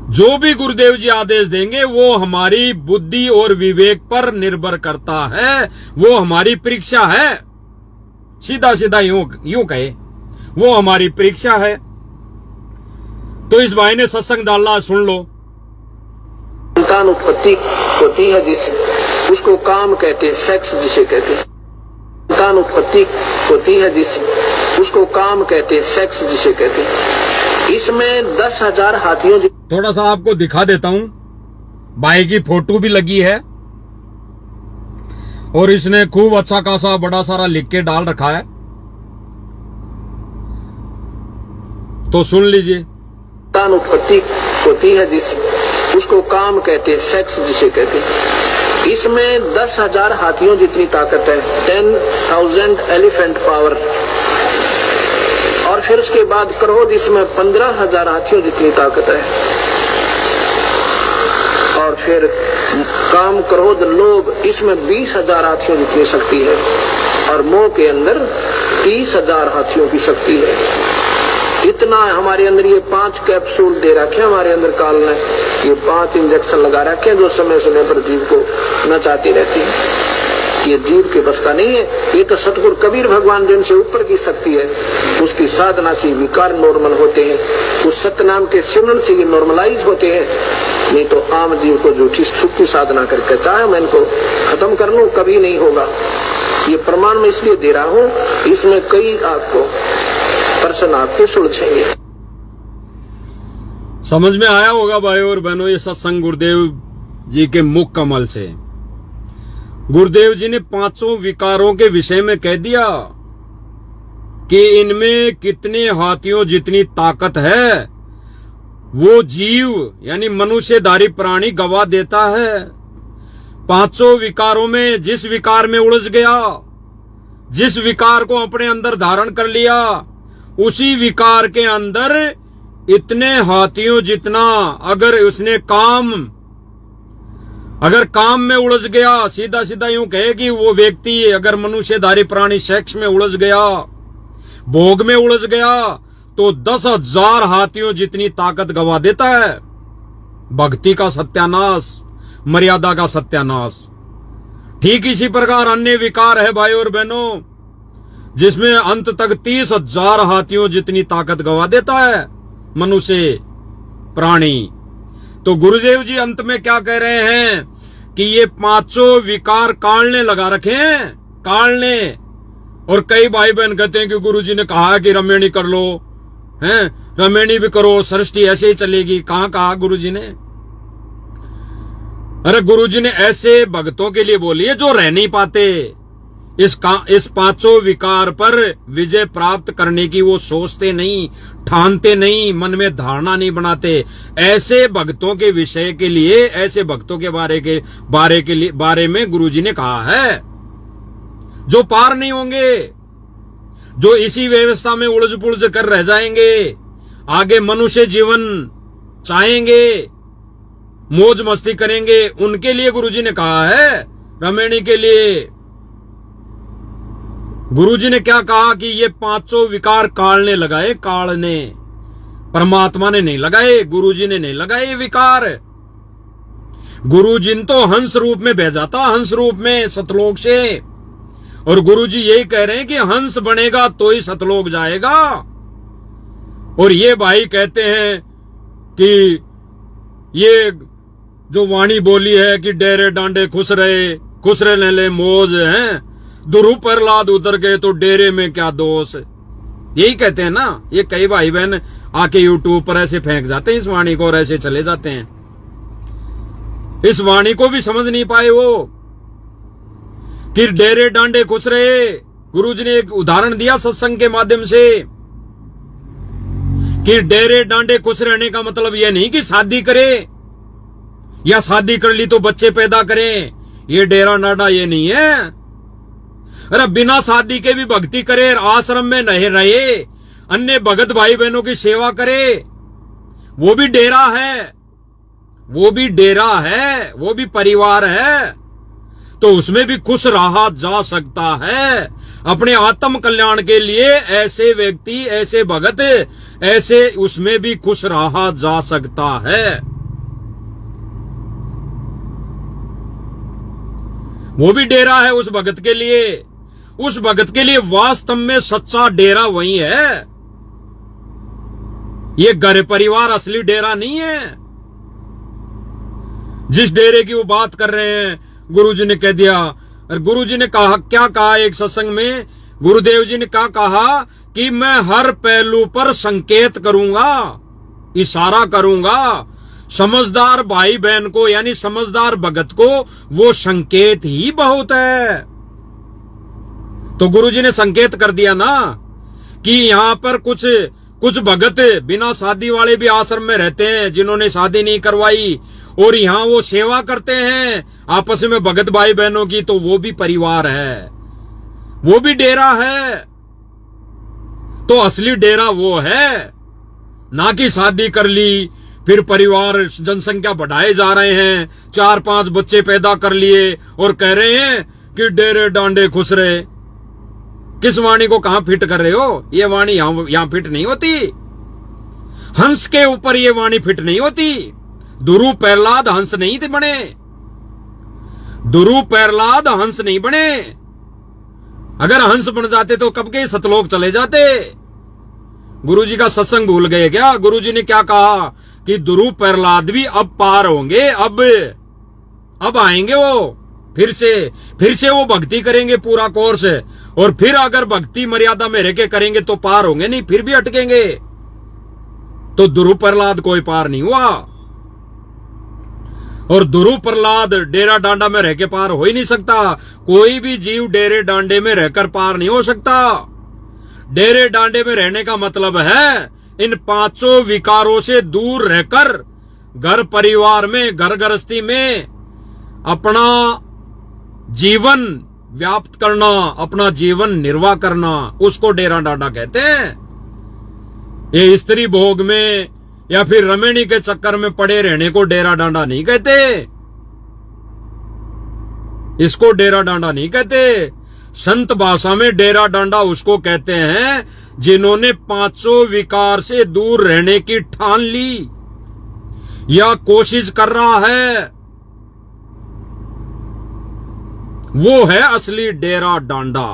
जो भी गुरुदेव जी आदेश देंगे वो हमारी बुद्धि और विवेक पर निर्भर करता है, वो हमारी परीक्षा है। सीधा सीधा यूं कहे वो हमारी परीक्षा है। तो इस भाई ने सत्संग डालना, सुन लो। संतान उत्पत्ति होती है जिस उसको काम कहते हैं, सेक्स जिसे कहते हैं। संतान उत्पत्ति होती है जिससे, उसको काम कहते हैं, सेक्स जिसे कहते हैं। इसमें 10,000 हाथियों। थोड़ा सा आपको दिखा देता हूं, बाई की फोटो भी लगी है और इसने खूब अच्छा खासा बड़ा सारा लिख के डाल रखा है, तो सुन लीजिए। संतान उत्पत्ति होती है जिससे, उसको काम कहते हैं, सेक्स जिसे कहते हैं। इसमें 10,000 हाथियों जितनी ताकत है, 10,000 एलिफेंट पावर। और फिर उसके बाद क्रोध, इसमें 15,000 हाथियों जितनी ताकत है। और फिर काम, क्रोध, लोभ, इसमें 20,000 हाथियों जितनी शक्ति है। और मोह के अंदर 30,000 हाथियों की शक्ति है। इतना है हमारे अंदर। ये 5 कैप्सूल दे रखे हैं हमारे अंदर काल ने, ये 5 इंजेक्शन लगा रखे हैं जो समय समय पर जीव को नचाती रहती है। ये जीव के बस का नहीं है, ये तो सतगुरु कबीर भगवान जिनसे ऊपर की शक्ति है, उसकी साधना से विकार नॉर्मल होते हैं, उस सत्य नाम के सिमरन से ये नॉर्मलाइज होते हैं। नहीं तो आम जीव को झूठी सुख की साधना करके चाहे मैं इनको खत्म कर लूं, कभी नहीं होगा। ये प्रमाण मैं इसलिए दे रहा हूं, इसमें कई आपको प्रश्न आपके सुलझेंगे। समझ में आया होगा भाई और बहनों, ये सत्संग गुरुदेव जी के मुख कमल से। गुरुदेव जी ने 5 विकारों के विषय में कह दिया कि इनमें कितने हाथियों जितनी ताकत है वो जीव यानी मनुष्यधारी प्राणी गवा देता है। 5 विकारों में जिस विकार में उलझ गया, जिस विकार को अपने अंदर धारण कर लिया, उसी विकार के अंदर इतने हाथियों जितना, अगर काम में उलझ गया, सीधा सीधा यूं कहे कि वो व्यक्ति अगर मनुष्यधारी प्राणी सेक्स में उलझ गया, भोग में उलझ गया, तो 10,000 हाथियों जितनी ताकत गवा देता है। भक्ति का सत्यानाश, मर्यादा का सत्यानाश। ठीक इसी प्रकार अन्य विकार है भाई और बहनों, जिसमें अंत तक 30,000 हाथियों जितनी ताकत गवा देता है मनुष्य प्राणी। तो गुरुदेव जी अंत में क्या कह रहे हैं कि ये 5 विकार कालने लगा रखे हैं, कालने। और कई भाई बहन कहते हैं कि गुरुजी ने कहा कि रमेणी कर लो, हैं, रमेणी भी करो, सृष्टि ऐसे ही चलेगी। कहां कहा गुरुजी ने? अरे गुरुजी ने ऐसे भक्तों के लिए बोली है जो रह नहीं पाते, इस 5 विकार पर विजय प्राप्त करने की वो सोचते नहीं, ठानते नहीं, मन में धारणा नहीं बनाते। ऐसे भक्तों के विषय के लिए, ऐसे भक्तों के बारे में गुरुजी ने कहा है जो पार नहीं होंगे, जो इसी व्यवस्था में उलझ पुलझ कर रह जाएंगे, आगे मनुष्य जीवन चाहेंगे, मौज मस्ती करेंगे, उनके लिए गुरुजी ने कहा है। रमेणी के लिए गुरुजी ने क्या कहा कि ये 5 विकार कालने लगाए, कालने। परमात्मा ने नहीं लगाए, गुरुजी ने नहीं लगाए ये विकार। गुरुजी ने तो हंस रूप में भेजा था, हंस रूप में सतलोक से। और गुरुजी यही कह रहे हैं कि हंस बनेगा तो ही सतलोक जाएगा। और ये भाई कहते हैं कि ये जो वाणी बोली है कि डेरे डांडे खुश रहे ले मौज हैं, दुरु प्रहलाद उतर गए तो डेरे में क्या दोष। यही कहते हैं ना, ये कई भाई बहन आके यूट्यूब पर ऐसे फेंक जाते हैं इस वाणी को और ऐसे चले जाते हैं। इस वाणी को भी समझ नहीं पाए वो कि डेरे डांडे खुश रहे। गुरुजी ने एक उदाहरण दिया सत्संग के माध्यम से कि डेरे डांडे खुश रहने का मतलब यह नहीं कि शादी करे या शादी कर ली तो बच्चे पैदा करें, ये डेरा डांडा ये नहीं है। अरे बिना शादी के भी भक्ति करे, आश्रम में नहीं रहे, अन्य भगत भाई बहनों की सेवा करे, वो भी डेरा है, वो भी डेरा है, वो भी परिवार है। तो उसमें भी खुश रहा जा सकता है। अपने आत्म कल्याण के लिए ऐसे व्यक्ति, ऐसे भगत, ऐसे उसमें भी खुश रहा जा सकता है। वो भी डेरा है उस भगत के लिए। उस भगत के लिए वास्तव में सच्चा डेरा वही है। ये घर परिवार असली डेरा नहीं है। जिस डेरे की वो बात कर रहे हैं गुरुजी ने कह दिया। और गुरुजी ने कहा, क्या कहा एक सत्संग में, गुरुदेव जी ने क्या कहा कि मैं हर पहलू पर संकेत करूंगा, इशारा करूंगा। समझदार भाई बहन को यानी समझदार भगत को वो संकेत ही बहुत है। तो गुरुजी ने संकेत कर दिया ना कि यहां पर कुछ भगत बिना शादी वाले भी आश्रम में रहते हैं, जिन्होंने शादी नहीं करवाई, और यहां वो सेवा करते हैं आपस में भगत भाई बहनों की, तो वो भी परिवार है, वो भी डेरा है। तो असली डेरा वो है, ना कि शादी कर ली फिर परिवार जनसंख्या बढ़ाए जा रहे हैं, 4-5 बच्चे पैदा कर लिए और कह रहे हैं कि डेरे डांडे खुश रहे। किस वाणी को कहां फिट कर रहे हो? ये वाणी यहां फिट नहीं होती। हंस के ऊपर ये वाणी फिट नहीं होती। दुरु प्रहलाद हंस नहीं थे बने, दुरु प्रहलाद हंस नहीं बने। अगर हंस बन जाते तो कब के सतलोक चले जाते। गुरुजी का सत्संग भूल गए क्या? गुरुजी ने क्या कहा कि दुरु प्रहलाद भी अब पार होंगे, अब आएंगे वो फिर से वो भक्ति करेंगे पूरा कोर्स, और फिर अगर भक्ति मर्यादा में रह के करेंगे तो पार होंगे, नहीं फिर भी अटकेंगे। तो दुरु प्रहलाद कोई पार नहीं हुआ, और दुरु प्रहलाद डेरा डांडा में रह के पार हो ही नहीं सकता। कोई भी जीव डेरे डांडे में रहकर पार नहीं हो सकता। डेरे डांडे में रहने का मतलब है इन 5 विकारों से दूर रहकर घर परिवार में, घर गृहस्थी में अपना जीवन व्याप्त करना, अपना जीवन निर्वाह करना, उसको डेरा डांडा कहते हैं। ये स्त्री भोग में या फिर रमणी के चक्कर में पड़े रहने को डेरा डांडा नहीं कहते, इसको डेरा डांडा नहीं कहते। संत भाषा में डेरा डांडा उसको कहते हैं जिन्होंने 5 विकार से दूर रहने की ठान ली या कोशिश कर रहा है, वो है असली डेरा डांडा।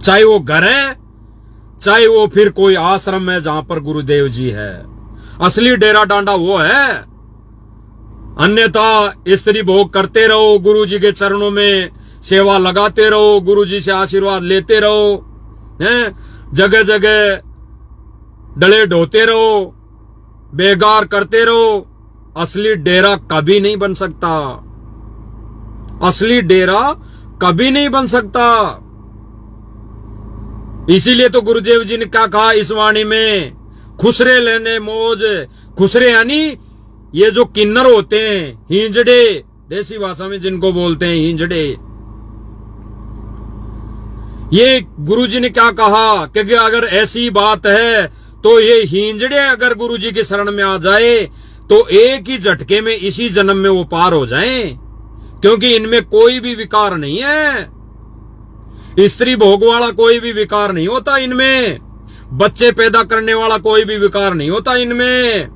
चाहे वो घर है, चाहे वो फिर कोई आश्रम है जहां पर गुरुदेव जी है, असली डेरा डांडा वो है। अन्यथा स्त्री भोग करते रहो, गुरुजी के चरणों में सेवा लगाते रहो, गुरुजी से आशीर्वाद लेते रहो, हैं, जगह जगह डले ढोते रहो, बेगार करते रहो, असली डेरा कभी नहीं बन सकता। असली डेरा कभी नहीं बन सकता। इसीलिए तो गुरुदेव जी ने क्या कहा इस वाणी में, खुसरे लेने मौज। खुसरे यानी ये जो किन्नर होते हैं, हिंजड़े, देसी भाषा में जिनको बोलते हैं हिंजड़े। ये गुरुजी ने क्या कहा, क्योंकि अगर ऐसी बात है तो ये हिंजड़े अगर गुरुजी की शरण में आ जाए तो एक ही झटके में इसी जन्म में वो पार हो जाएं, क्योंकि इनमें कोई भी विकार नहीं है। स्त्री भोग वाला कोई भी विकार नहीं होता इनमें, बच्चे पैदा करने वाला कोई भी विकार नहीं होता इनमें।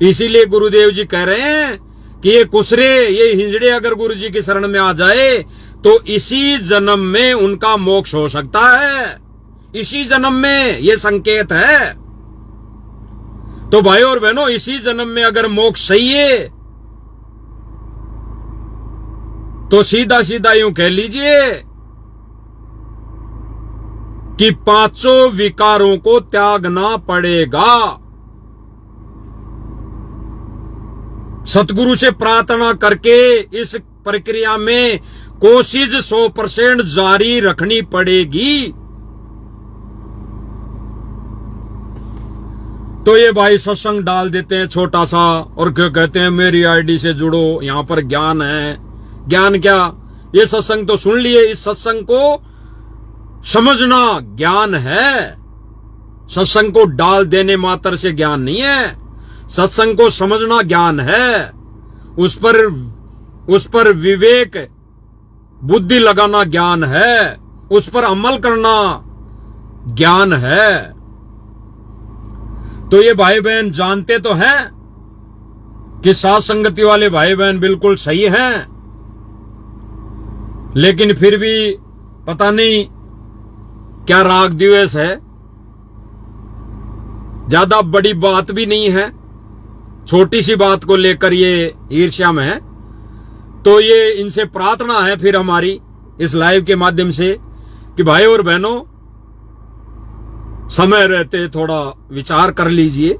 इसीलिए गुरुदेव जी कह रहे हैं कि ये कुसरे, ये हिंजड़े अगर गुरुजी की शरण में आ जाए तो इसी जन्म में उनका मोक्ष हो सकता है, इसी जन्म में, ये संकेत है। तो भाई और बहनों, इसी जन्म में अगर मोक्ष सही है तो सीधा सीधा यूं कह लीजिए कि 5 विकारों को त्यागना पड़ेगा। सतगुरु से प्रार्थना करके इस प्रक्रिया में कोशिश 100% जारी रखनी पड़ेगी। तो ये भाई सत्संग डाल देते हैं छोटा सा, और क्यों कहते हैं मेरी आईडी से जुड़ो, यहां पर ज्ञान है। ज्ञान क्या? ये सत्संग तो सुन लिए, इस सत्संग को समझना ज्ञान है। सत्संग को डाल देने मात्र से ज्ञान नहीं है, सत्संग को समझना ज्ञान है। उस पर विवेक बुद्धि लगाना ज्ञान है, उस पर अमल करना ज्ञान है। तो ये भाई बहन जानते तो हैं कि साथ संगति वाले भाई बहन बिल्कुल सही हैं, लेकिन फिर भी पता नहीं क्या राग द्वेष है। ज्यादा बड़ी बात भी नहीं है, छोटी सी बात को लेकर ये ईर्ष्या में है। तो तो ये इनसे प्रार्थना है फिर हमारी इस लाइव के माध्यम से कि भाई और बहनों, समय रहते थोड़ा विचार कर लीजिए,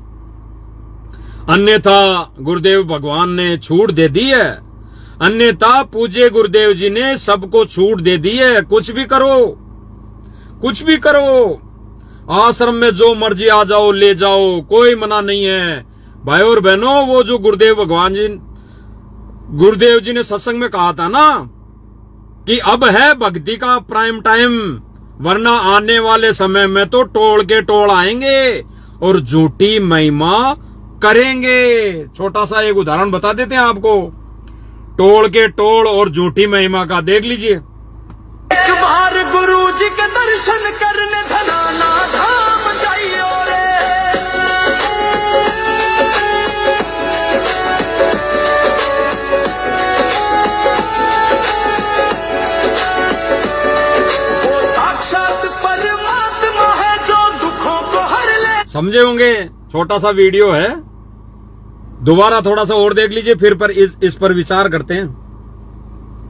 अन्यथा गुरुदेव भगवान ने छूट दे दी है, अन्यथा पूज्य गुरुदेव जी ने सबको छूट दे दी है। कुछ भी करो, कुछ भी करो, आश्रम में जो मर्जी आ जाओ, ले जाओ, कोई मना नहीं है। भाई और बहनों, वो जो गुरुदेव जी ने सत्संग में कहा था ना कि अब है भक्ति का प्राइम टाइम, वरना आने वाले समय में तो टोल के टोल आएंगे और झूठी महिमा करेंगे। छोटा सा एक उदाहरण बता देते हैं आपको, टोल के टोल और झूठी महिमा का देख लीजिए। एक बार गुरु जी के दर्शन करने धनाना धाम जाइयो रे। वो साक्षात परमात्मा है जो दुखों को हर ले। समझे होंगे, छोटा सा वीडियो है, दोबारा थोड़ा सा और देख लीजिए, फिर इस पर विचार करते हैं।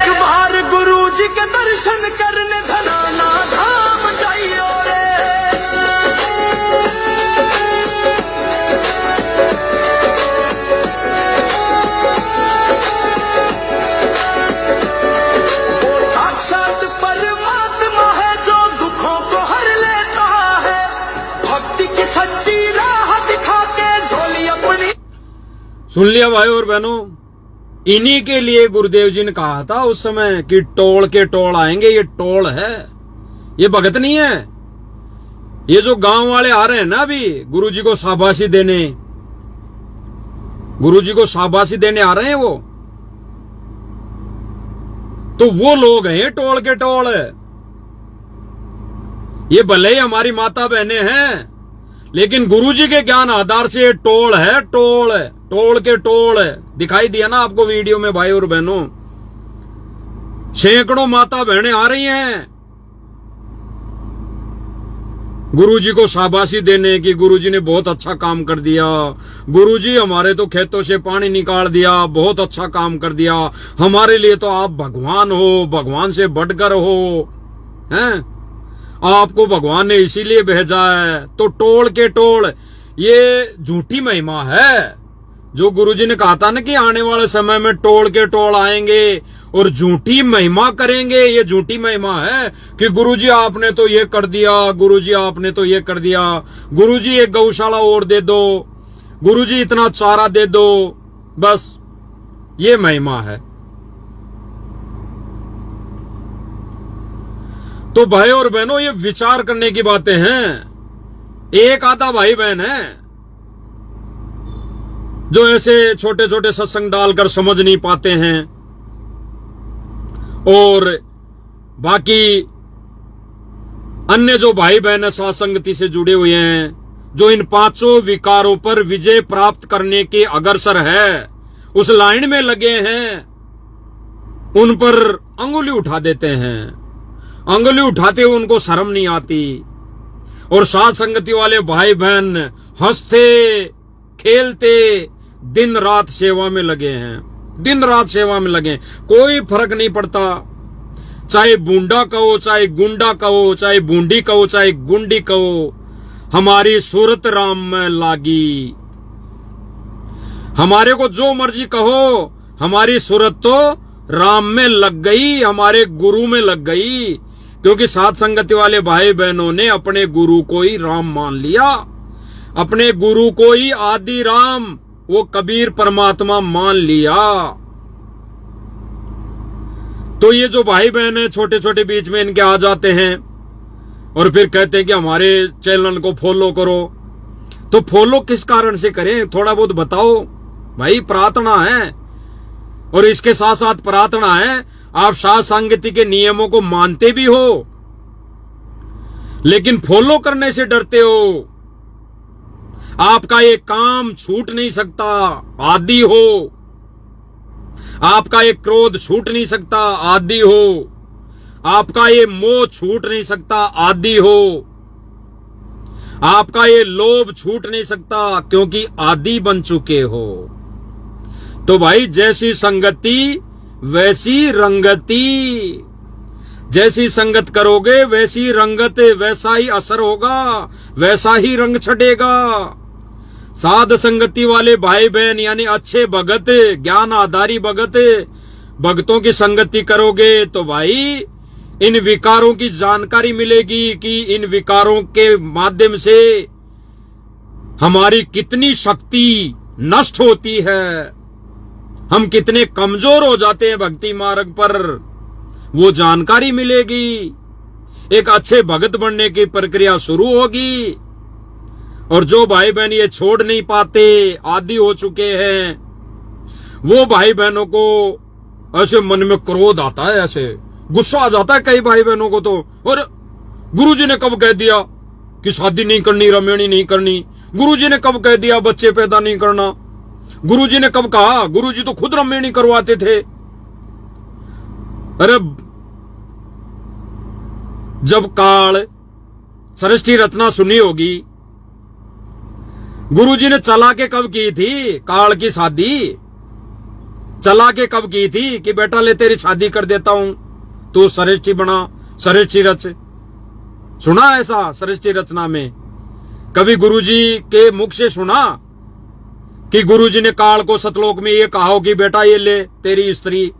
एक बार गुरु जी के दर्शन करने धनाना धाम जाइयो रे। वो साक्षात परमात्मा है जो दुखों को हर लेता है। भक्ति की सच्ची राह दिखा के झोली अपनी। सुन लिया भाई और बहनों, इन्हीं के लिए गुरुदेव जी ने कहा था उस समय कि टोल के टोल आएंगे। ये टोल है, ये भगत नहीं है। ये जो गांव वाले आ रहे हैं ना अभी गुरु जी को शाबाशी देने, गुरु जी को शाबाशी देने आ रहे हैं तो वो लोग हैं टोल के टोल। ये भले ही हमारी माता बहनें हैं, लेकिन गुरुजी के ज्ञान आधार से ये टोल है, टोल, टोल के टोल। दिखाई दिया ना आपको वीडियो में भाई और बहनों, सैकड़ों माता बहनें आ रही हैं गुरुजी को शाबाशी देने की। गुरुजी ने बहुत अच्छा काम कर दिया, गुरुजी हमारे तो खेतों से पानी निकाल दिया, बहुत अच्छा काम कर दिया, हमारे लिए तो आप भगवान हो, भगवान से बढ़कर हो, हैं? आपको भगवान ने इसीलिए भेजा है। तो टोल के टोल ये झूठी महिमा है। जो गुरुजी ने कहा था ना कि आने वाले समय में टोल के टोल आएंगे और झूठी महिमा करेंगे, ये झूठी महिमा है कि गुरुजी आपने तो ये कर दिया, गुरुजी आपने तो ये कर दिया, गुरुजी एक गौशाला और दे दो, गुरुजी इतना चारा दे दो, बस ये महिमा है। तो भाई और बहनों, ये विचार करने की बातें हैं। एक आधा भाई बहन है जो ऐसे छोटे छोटे सत्संग डालकर समझ नहीं पाते हैं, और बाकी अन्य जो भाई बहन है साथ संगति से जुड़े हुए हैं, जो इन पांचों विकारों पर विजय प्राप्त करने के अग्रसर है, उस लाइन में लगे हैं, उन पर अंगुली उठा देते हैं। अंगुली उठाते हुए उनको शर्म नहीं आती। और साथ संगति वाले भाई बहन हंसते खेलते दिन रात सेवा में लगे हैं, दिन रात सेवा में लगे, कोई फर्क नहीं पड़ता। चाहे बूंडा कहो, चाहे गुंडा कहो, चाहे बूंडी कहो, चाहे गुंडी कहो, हमारी सूरत राम में लागी। हमारे को जो मर्जी कहो, हमारी सूरत तो राम में लग गई, हमारे गुरु में लग गई। क्योंकि साथ संगति वाले भाई बहनों ने अपने गुरु को ही राम मान लिया, अपने गुरु को ही आदि राम, वो कबीर परमात्मा मान लिया। तो ये जो भाई बहन है छोटे छोटे बीच में इनके आ जाते हैं और फिर कहते हैं कि हमारे चैनल को फॉलो करो। तो फॉलो किस कारण से करें, थोड़ा बहुत बताओ भाई। प्रार्थना है, और इसके साथ साथ प्रार्थना है आप साथ संगति के नियमों को मानते भी हो, लेकिन फॉलो करने से डरते हो। आपका ये काम छूट नहीं सकता, आदि हो। आपका ये क्रोध छूट नहीं सकता, आदि हो। आपका ये मोह छूट नहीं सकता, आदि हो। आपका ये लोभ छूट नहीं सकता, क्योंकि आदि बन चुके हो। तो भाई जैसी संगति वैसी रंगति। जैसी संगत करोगे वैसी रंगत, वैसा ही असर होगा, वैसा ही रंग छटेगा। साध संगति वाले भाई बहन यानी अच्छे भगत, ज्ञान आधारी भगत, भक्तों की संगति करोगे तो भाई इन विकारों की जानकारी मिलेगी कि इन विकारों के माध्यम से हमारी कितनी शक्ति नष्ट होती है, हम कितने कमजोर हो जाते हैं भक्ति मार्ग पर, वो जानकारी मिलेगी। एक अच्छे भगत बनने की प्रक्रिया शुरू होगी। और जो भाई बहन ये छोड़ नहीं पाते, आदी हो चुके हैं, वो भाई बहनों को ऐसे मन में क्रोध आता है, ऐसे गुस्सा आ जाता है कई भाई बहनों को तो। और गुरुजी ने कब कह दिया कि शादी नहीं करनी, रमेणी नहीं करनी? गुरुजी ने कब कह दिया बच्चे पैदा नहीं करना? गुरुजी ने कब कहा? गुरुजी तो खुद रमेणी करवाते थे। अरे जब काल सृष्टि रचना सुनी होगी, गुरुजी ने चला के कब की थी काल की शादी? चला के कब की थी कि बेटा ले तेरी शादी कर देता हूं, तू सृष्टि बना, सृष्टि रच? सुना ऐसा सृष्टि रचना में? कभी गुरुजी के मुख से सुना कि गुरुजी ने काल को सतलोक में ये कहा हो कि बेटा ये ले तेरी स्त्री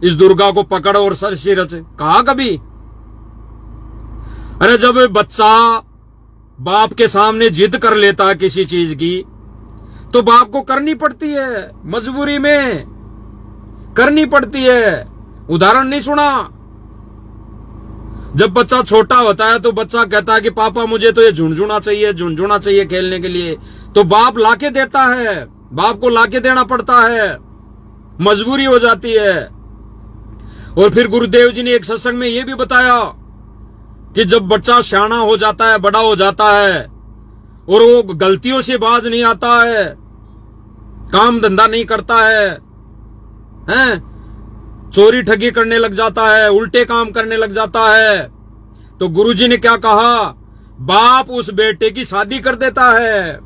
इस दुर्गा को पकड़ और सृष्टि रच? कहा कभी? अरे जब बच्चा बाप के सामने जिद कर लेता है किसी चीज की, तो बाप को करनी पड़ती है, मजबूरी में करनी पड़ती है। उदाहरण नहीं सुना? जब बच्चा छोटा होता है तो बच्चा कहता है कि पापा मुझे तो ये झुनझुना चाहिए, झुनझुना चाहिए खेलने के लिए, तो बाप लाके देता है, बाप को लाके देना पड़ता है, मजबूरी हो जाती है। और फिर गुरुदेव जी ने एक सत्संग में ये भी बताया कि जब बच्चा सियाना हो जाता है, बड़ा हो जाता है, और वो गलतियों से बाज नहीं आता है, काम धंधा नहीं करता है, हैं? चोरी ठगी करने लग जाता है, उल्टे काम करने लग जाता है, तो गुरुजी ने क्या कहा? बाप उस बेटे की शादी कर देता है,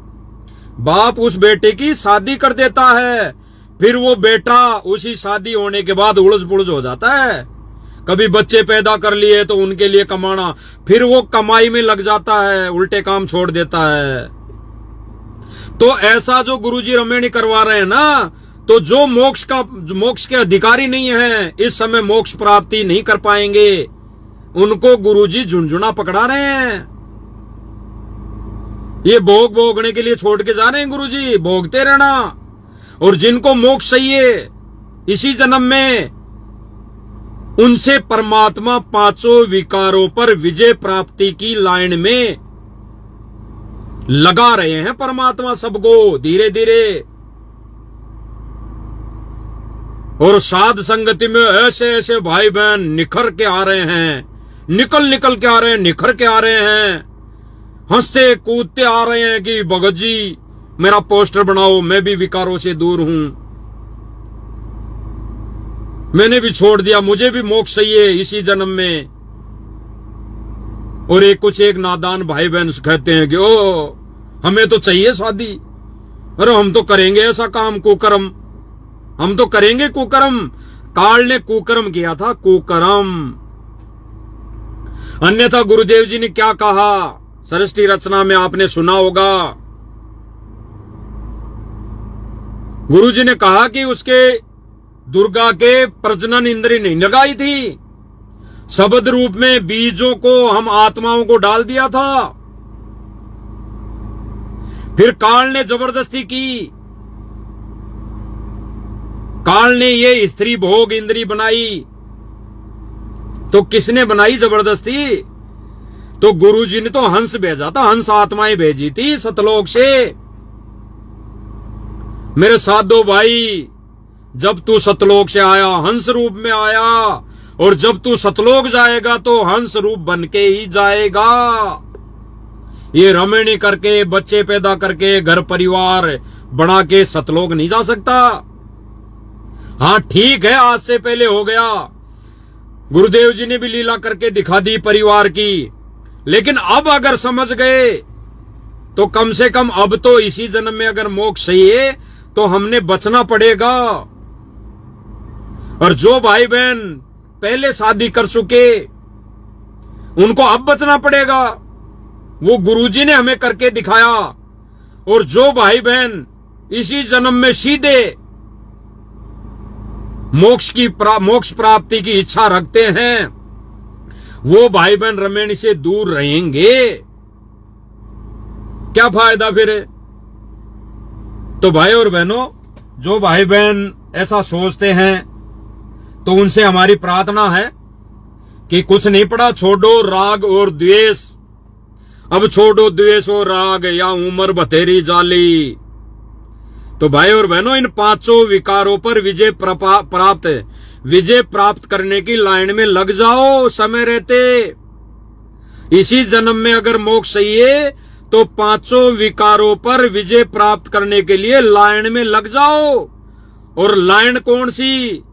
बाप उस बेटे की शादी कर देता है। फिर वो बेटा उसी शादी होने के बाद उलझ पुलझ हो जाता है। कभी बच्चे पैदा कर लिए तो उनके लिए कमाना, फिर वो कमाई में लग जाता है, उल्टे काम छोड़ देता है। तो ऐसा जो गुरुजी रमेणी करवा रहे हैं ना, तो जो मोक्ष के अधिकारी नहीं है, इस समय मोक्ष प्राप्ति नहीं कर पाएंगे, उनको गुरुजी झुनझुना पकड़ा रहे हैं। ये भोग भोगने के लिए छोड़ के जा रहे हैं गुरुजी, भोगते रहना। और जिनको मोक्ष चाहिए इसी जन्म में, उनसे परमात्मा पांचों विकारों पर विजय प्राप्ति की लाइन में लगा रहे हैं परमात्मा सबको धीरे धीरे। और साध संगति में ऐसे ऐसे भाई बहन निखर के आ रहे हैं, निकल के आ रहे हैं, निखर के आ रहे हैं, हंसते कूदते आ रहे हैं कि भगत जी मेरा पोस्टर बनाओ, मैं भी विकारों से दूर हूं, मैंने भी छोड़ दिया, मुझे भी मोक्ष चाहिए इसी जन्म में। और एक नादान भाई बहन कहते हैं कि ओ हमें तो चाहिए शादी, अरे हम तो करेंगे ऐसा काम, कुकर्म, हम तो करेंगे कुकर्म। काल ने कुकर्म किया था, कुकर्म। अन्यथा गुरुदेव जी ने क्या कहा सृष्टि रचना में, आपने सुना होगा। गुरुजी ने कहा कि उसके दुर्गा के प्रजनन इंद्री नहीं लगाई थी, शब्द रूप में बीजों को हम आत्माओं को डाल दिया था। फिर काल ने जबरदस्ती की, काल ने ये स्त्री भोग इंद्री बनाई। तो किसने बनाई जबरदस्ती? तो गुरुजी ने तो हंस भेजा था, हंस आत्माएं भेजी थी सतलोक से। मेरे साधो भाई, जब तू सतलोक से आया हंस रूप में आया, और जब तू सतलोक जाएगा तो हंस रूप बन के ही जाएगा। ये रमेणी करके, बच्चे पैदा करके, घर परिवार बना के सतलोक नहीं जा सकता। हाँ ठीक है, आज से पहले हो गया, गुरुदेव जी ने भी लीला करके दिखा दी परिवार की, लेकिन अब अगर समझ गए तो कम से कम अब तो इसी जन्म में अगर मोक्ष चाहिए तो हमने बचना पड़ेगा। और जो भाई बहन पहले शादी कर चुके उनको अब बचना पड़ेगा, वो गुरुजी ने हमें करके दिखाया। और जो भाई बहन इसी जन्म में सीधे मोक्ष प्राप्ति की इच्छा रखते हैं, वो भाई बहन रमेणी से दूर रहेंगे। क्या फायदा फिर? तो भाई और बहनों, जो भाई बहन ऐसा सोचते हैं तो उनसे हमारी प्रार्थना है कि कुछ नहीं पड़ा, छोड़ो राग और द्वेष। अब छोड़ो द्वेष और राग, या उम्र बतेरी जाली। तो भाई और बहनों, इन पांचों विकारों पर विजय प्राप्त करने की लाइन में लग जाओ समय रहते। इसी जन्म में अगर मोक्ष चाहिए तो पांचों विकारों पर विजय प्राप्त करने के लिए लाइन में लग जाओ। और लाइन कौन सी?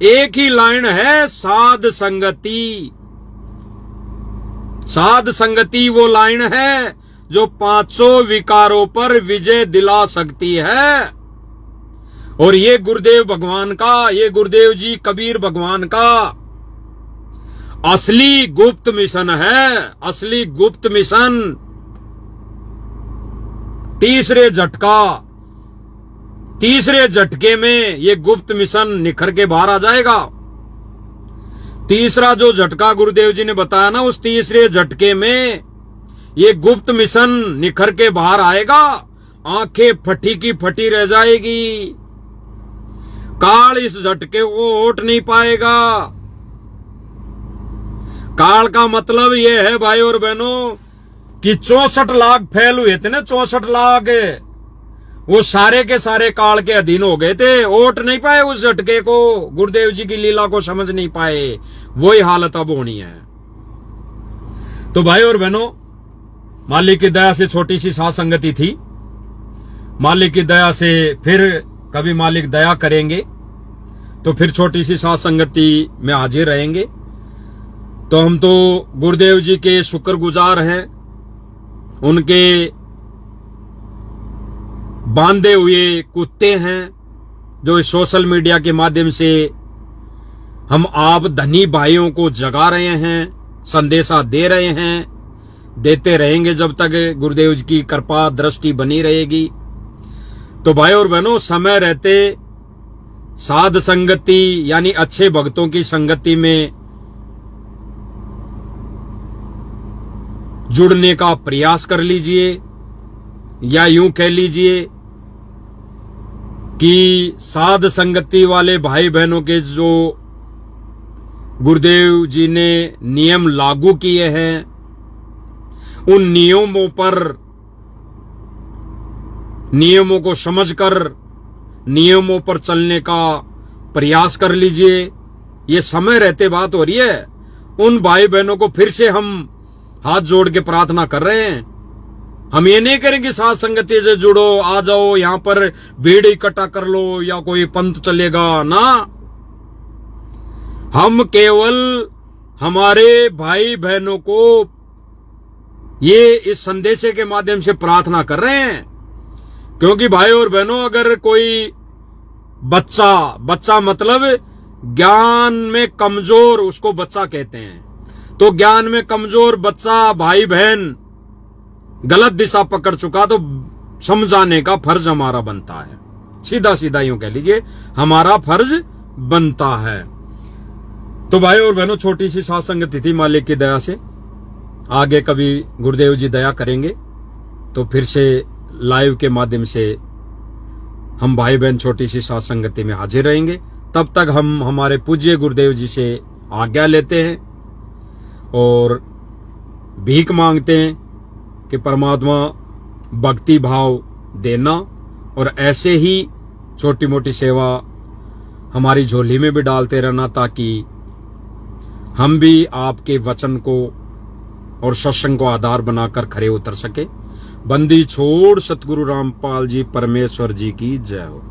एक ही लाइन है, साध संगति। साध संगति वो लाइन है जो पांचों विकारों पर विजय दिला सकती है। और ये गुरुदेव भगवान का, ये गुरुदेव जी कबीर भगवान का असली गुप्त मिशन है, असली गुप्त मिशन। तीसरे झटके में ये गुप्त मिशन निखर के बाहर आ जाएगा। तीसरा जो झटका गुरुदेव जी ने बताया ना, उस तीसरे झटके में ये गुप्त मिशन निखर के बाहर आएगा। आंखें फटी की फटी रह जाएगी। काल इस झटके को ओट नहीं पाएगा। काल का मतलब ये है भाई और बहनों कि 64 लाख फैल हुए थे ना, 64 लाख, वो सारे के सारे काल के अधीन हो गए थे। ओट नहीं पाए उस झटके को, गुरुदेव जी की लीला को समझ नहीं पाए। वही हालत अब होनी है। तो भाई और बहनों, मालिक की दया से छोटी सी साथ संगति थी। मालिक की दया से फिर कभी मालिक दया करेंगे तो फिर छोटी सी साथ संगति में हाजिर रहेंगे। तो हम तो गुरुदेव जी के शुक्रगुजार हैं, उनके बांधे हुए कुत्ते हैं जो इस सोशल मीडिया के माध्यम से हम आप धनी भाइयों को जगा रहे हैं, संदेशा दे रहे हैं, देते रहेंगे जब तक गुरुदेव जी की कृपा दृष्टि बनी रहेगी। तो भाई और बहनों, समय रहते साध संगति यानी अच्छे भक्तों की संगति में जुड़ने का प्रयास कर लीजिए, या यूं कह लीजिए कि साध संगति वाले भाई बहनों के जो गुरुदेव जी ने नियम लागू किए हैं, उन नियमों को समझकर नियमों पर चलने का प्रयास कर लीजिए। ये समय रहते बात हो रही है। उन भाई बहनों को फिर से हम हाथ जोड़ के प्रार्थना कर रहे हैं। हम ये नहीं करेंगे साथ संगति से जुड़ो, आ जाओ यहां पर भीड़ इकट्ठा कर लो या कोई पंथ चलेगा ना। हम केवल हमारे भाई बहनों को ये इस संदेश के माध्यम से प्रार्थना कर रहे हैं। क्योंकि भाई और बहनों, अगर कोई बच्चा मतलब ज्ञान में कमजोर, उसको बच्चा कहते हैं, तो ज्ञान में कमजोर बच्चा भाई बहन गलत दिशा पकड़ चुका तो समझाने का फर्ज हमारा बनता है। सीधा सीधा यूं कह लीजिए, हमारा फर्ज बनता है। तो भाई और बहनों, छोटी सी साथ संगति थी मालिक की दया से। आगे कभी गुरुदेव जी दया करेंगे तो फिर से लाइव के माध्यम से हम भाई बहन छोटी सी साथ संगति में हाजिर रहेंगे। तब तक हम हमारे पूज्य गुरुदेव जी से आज्ञा लेते हैं और भीख मांगते हैं कि परमात्मा भक्ति भाव देना और ऐसे ही छोटी मोटी सेवा हमारी झोली में भी डालते रहना, ताकि हम भी आपके वचन को और सत्संग को आधार बनाकर खरे उतर सके। बंदी छोड़ सतगुरु रामपाल जी परमेश्वर जी की जय हो।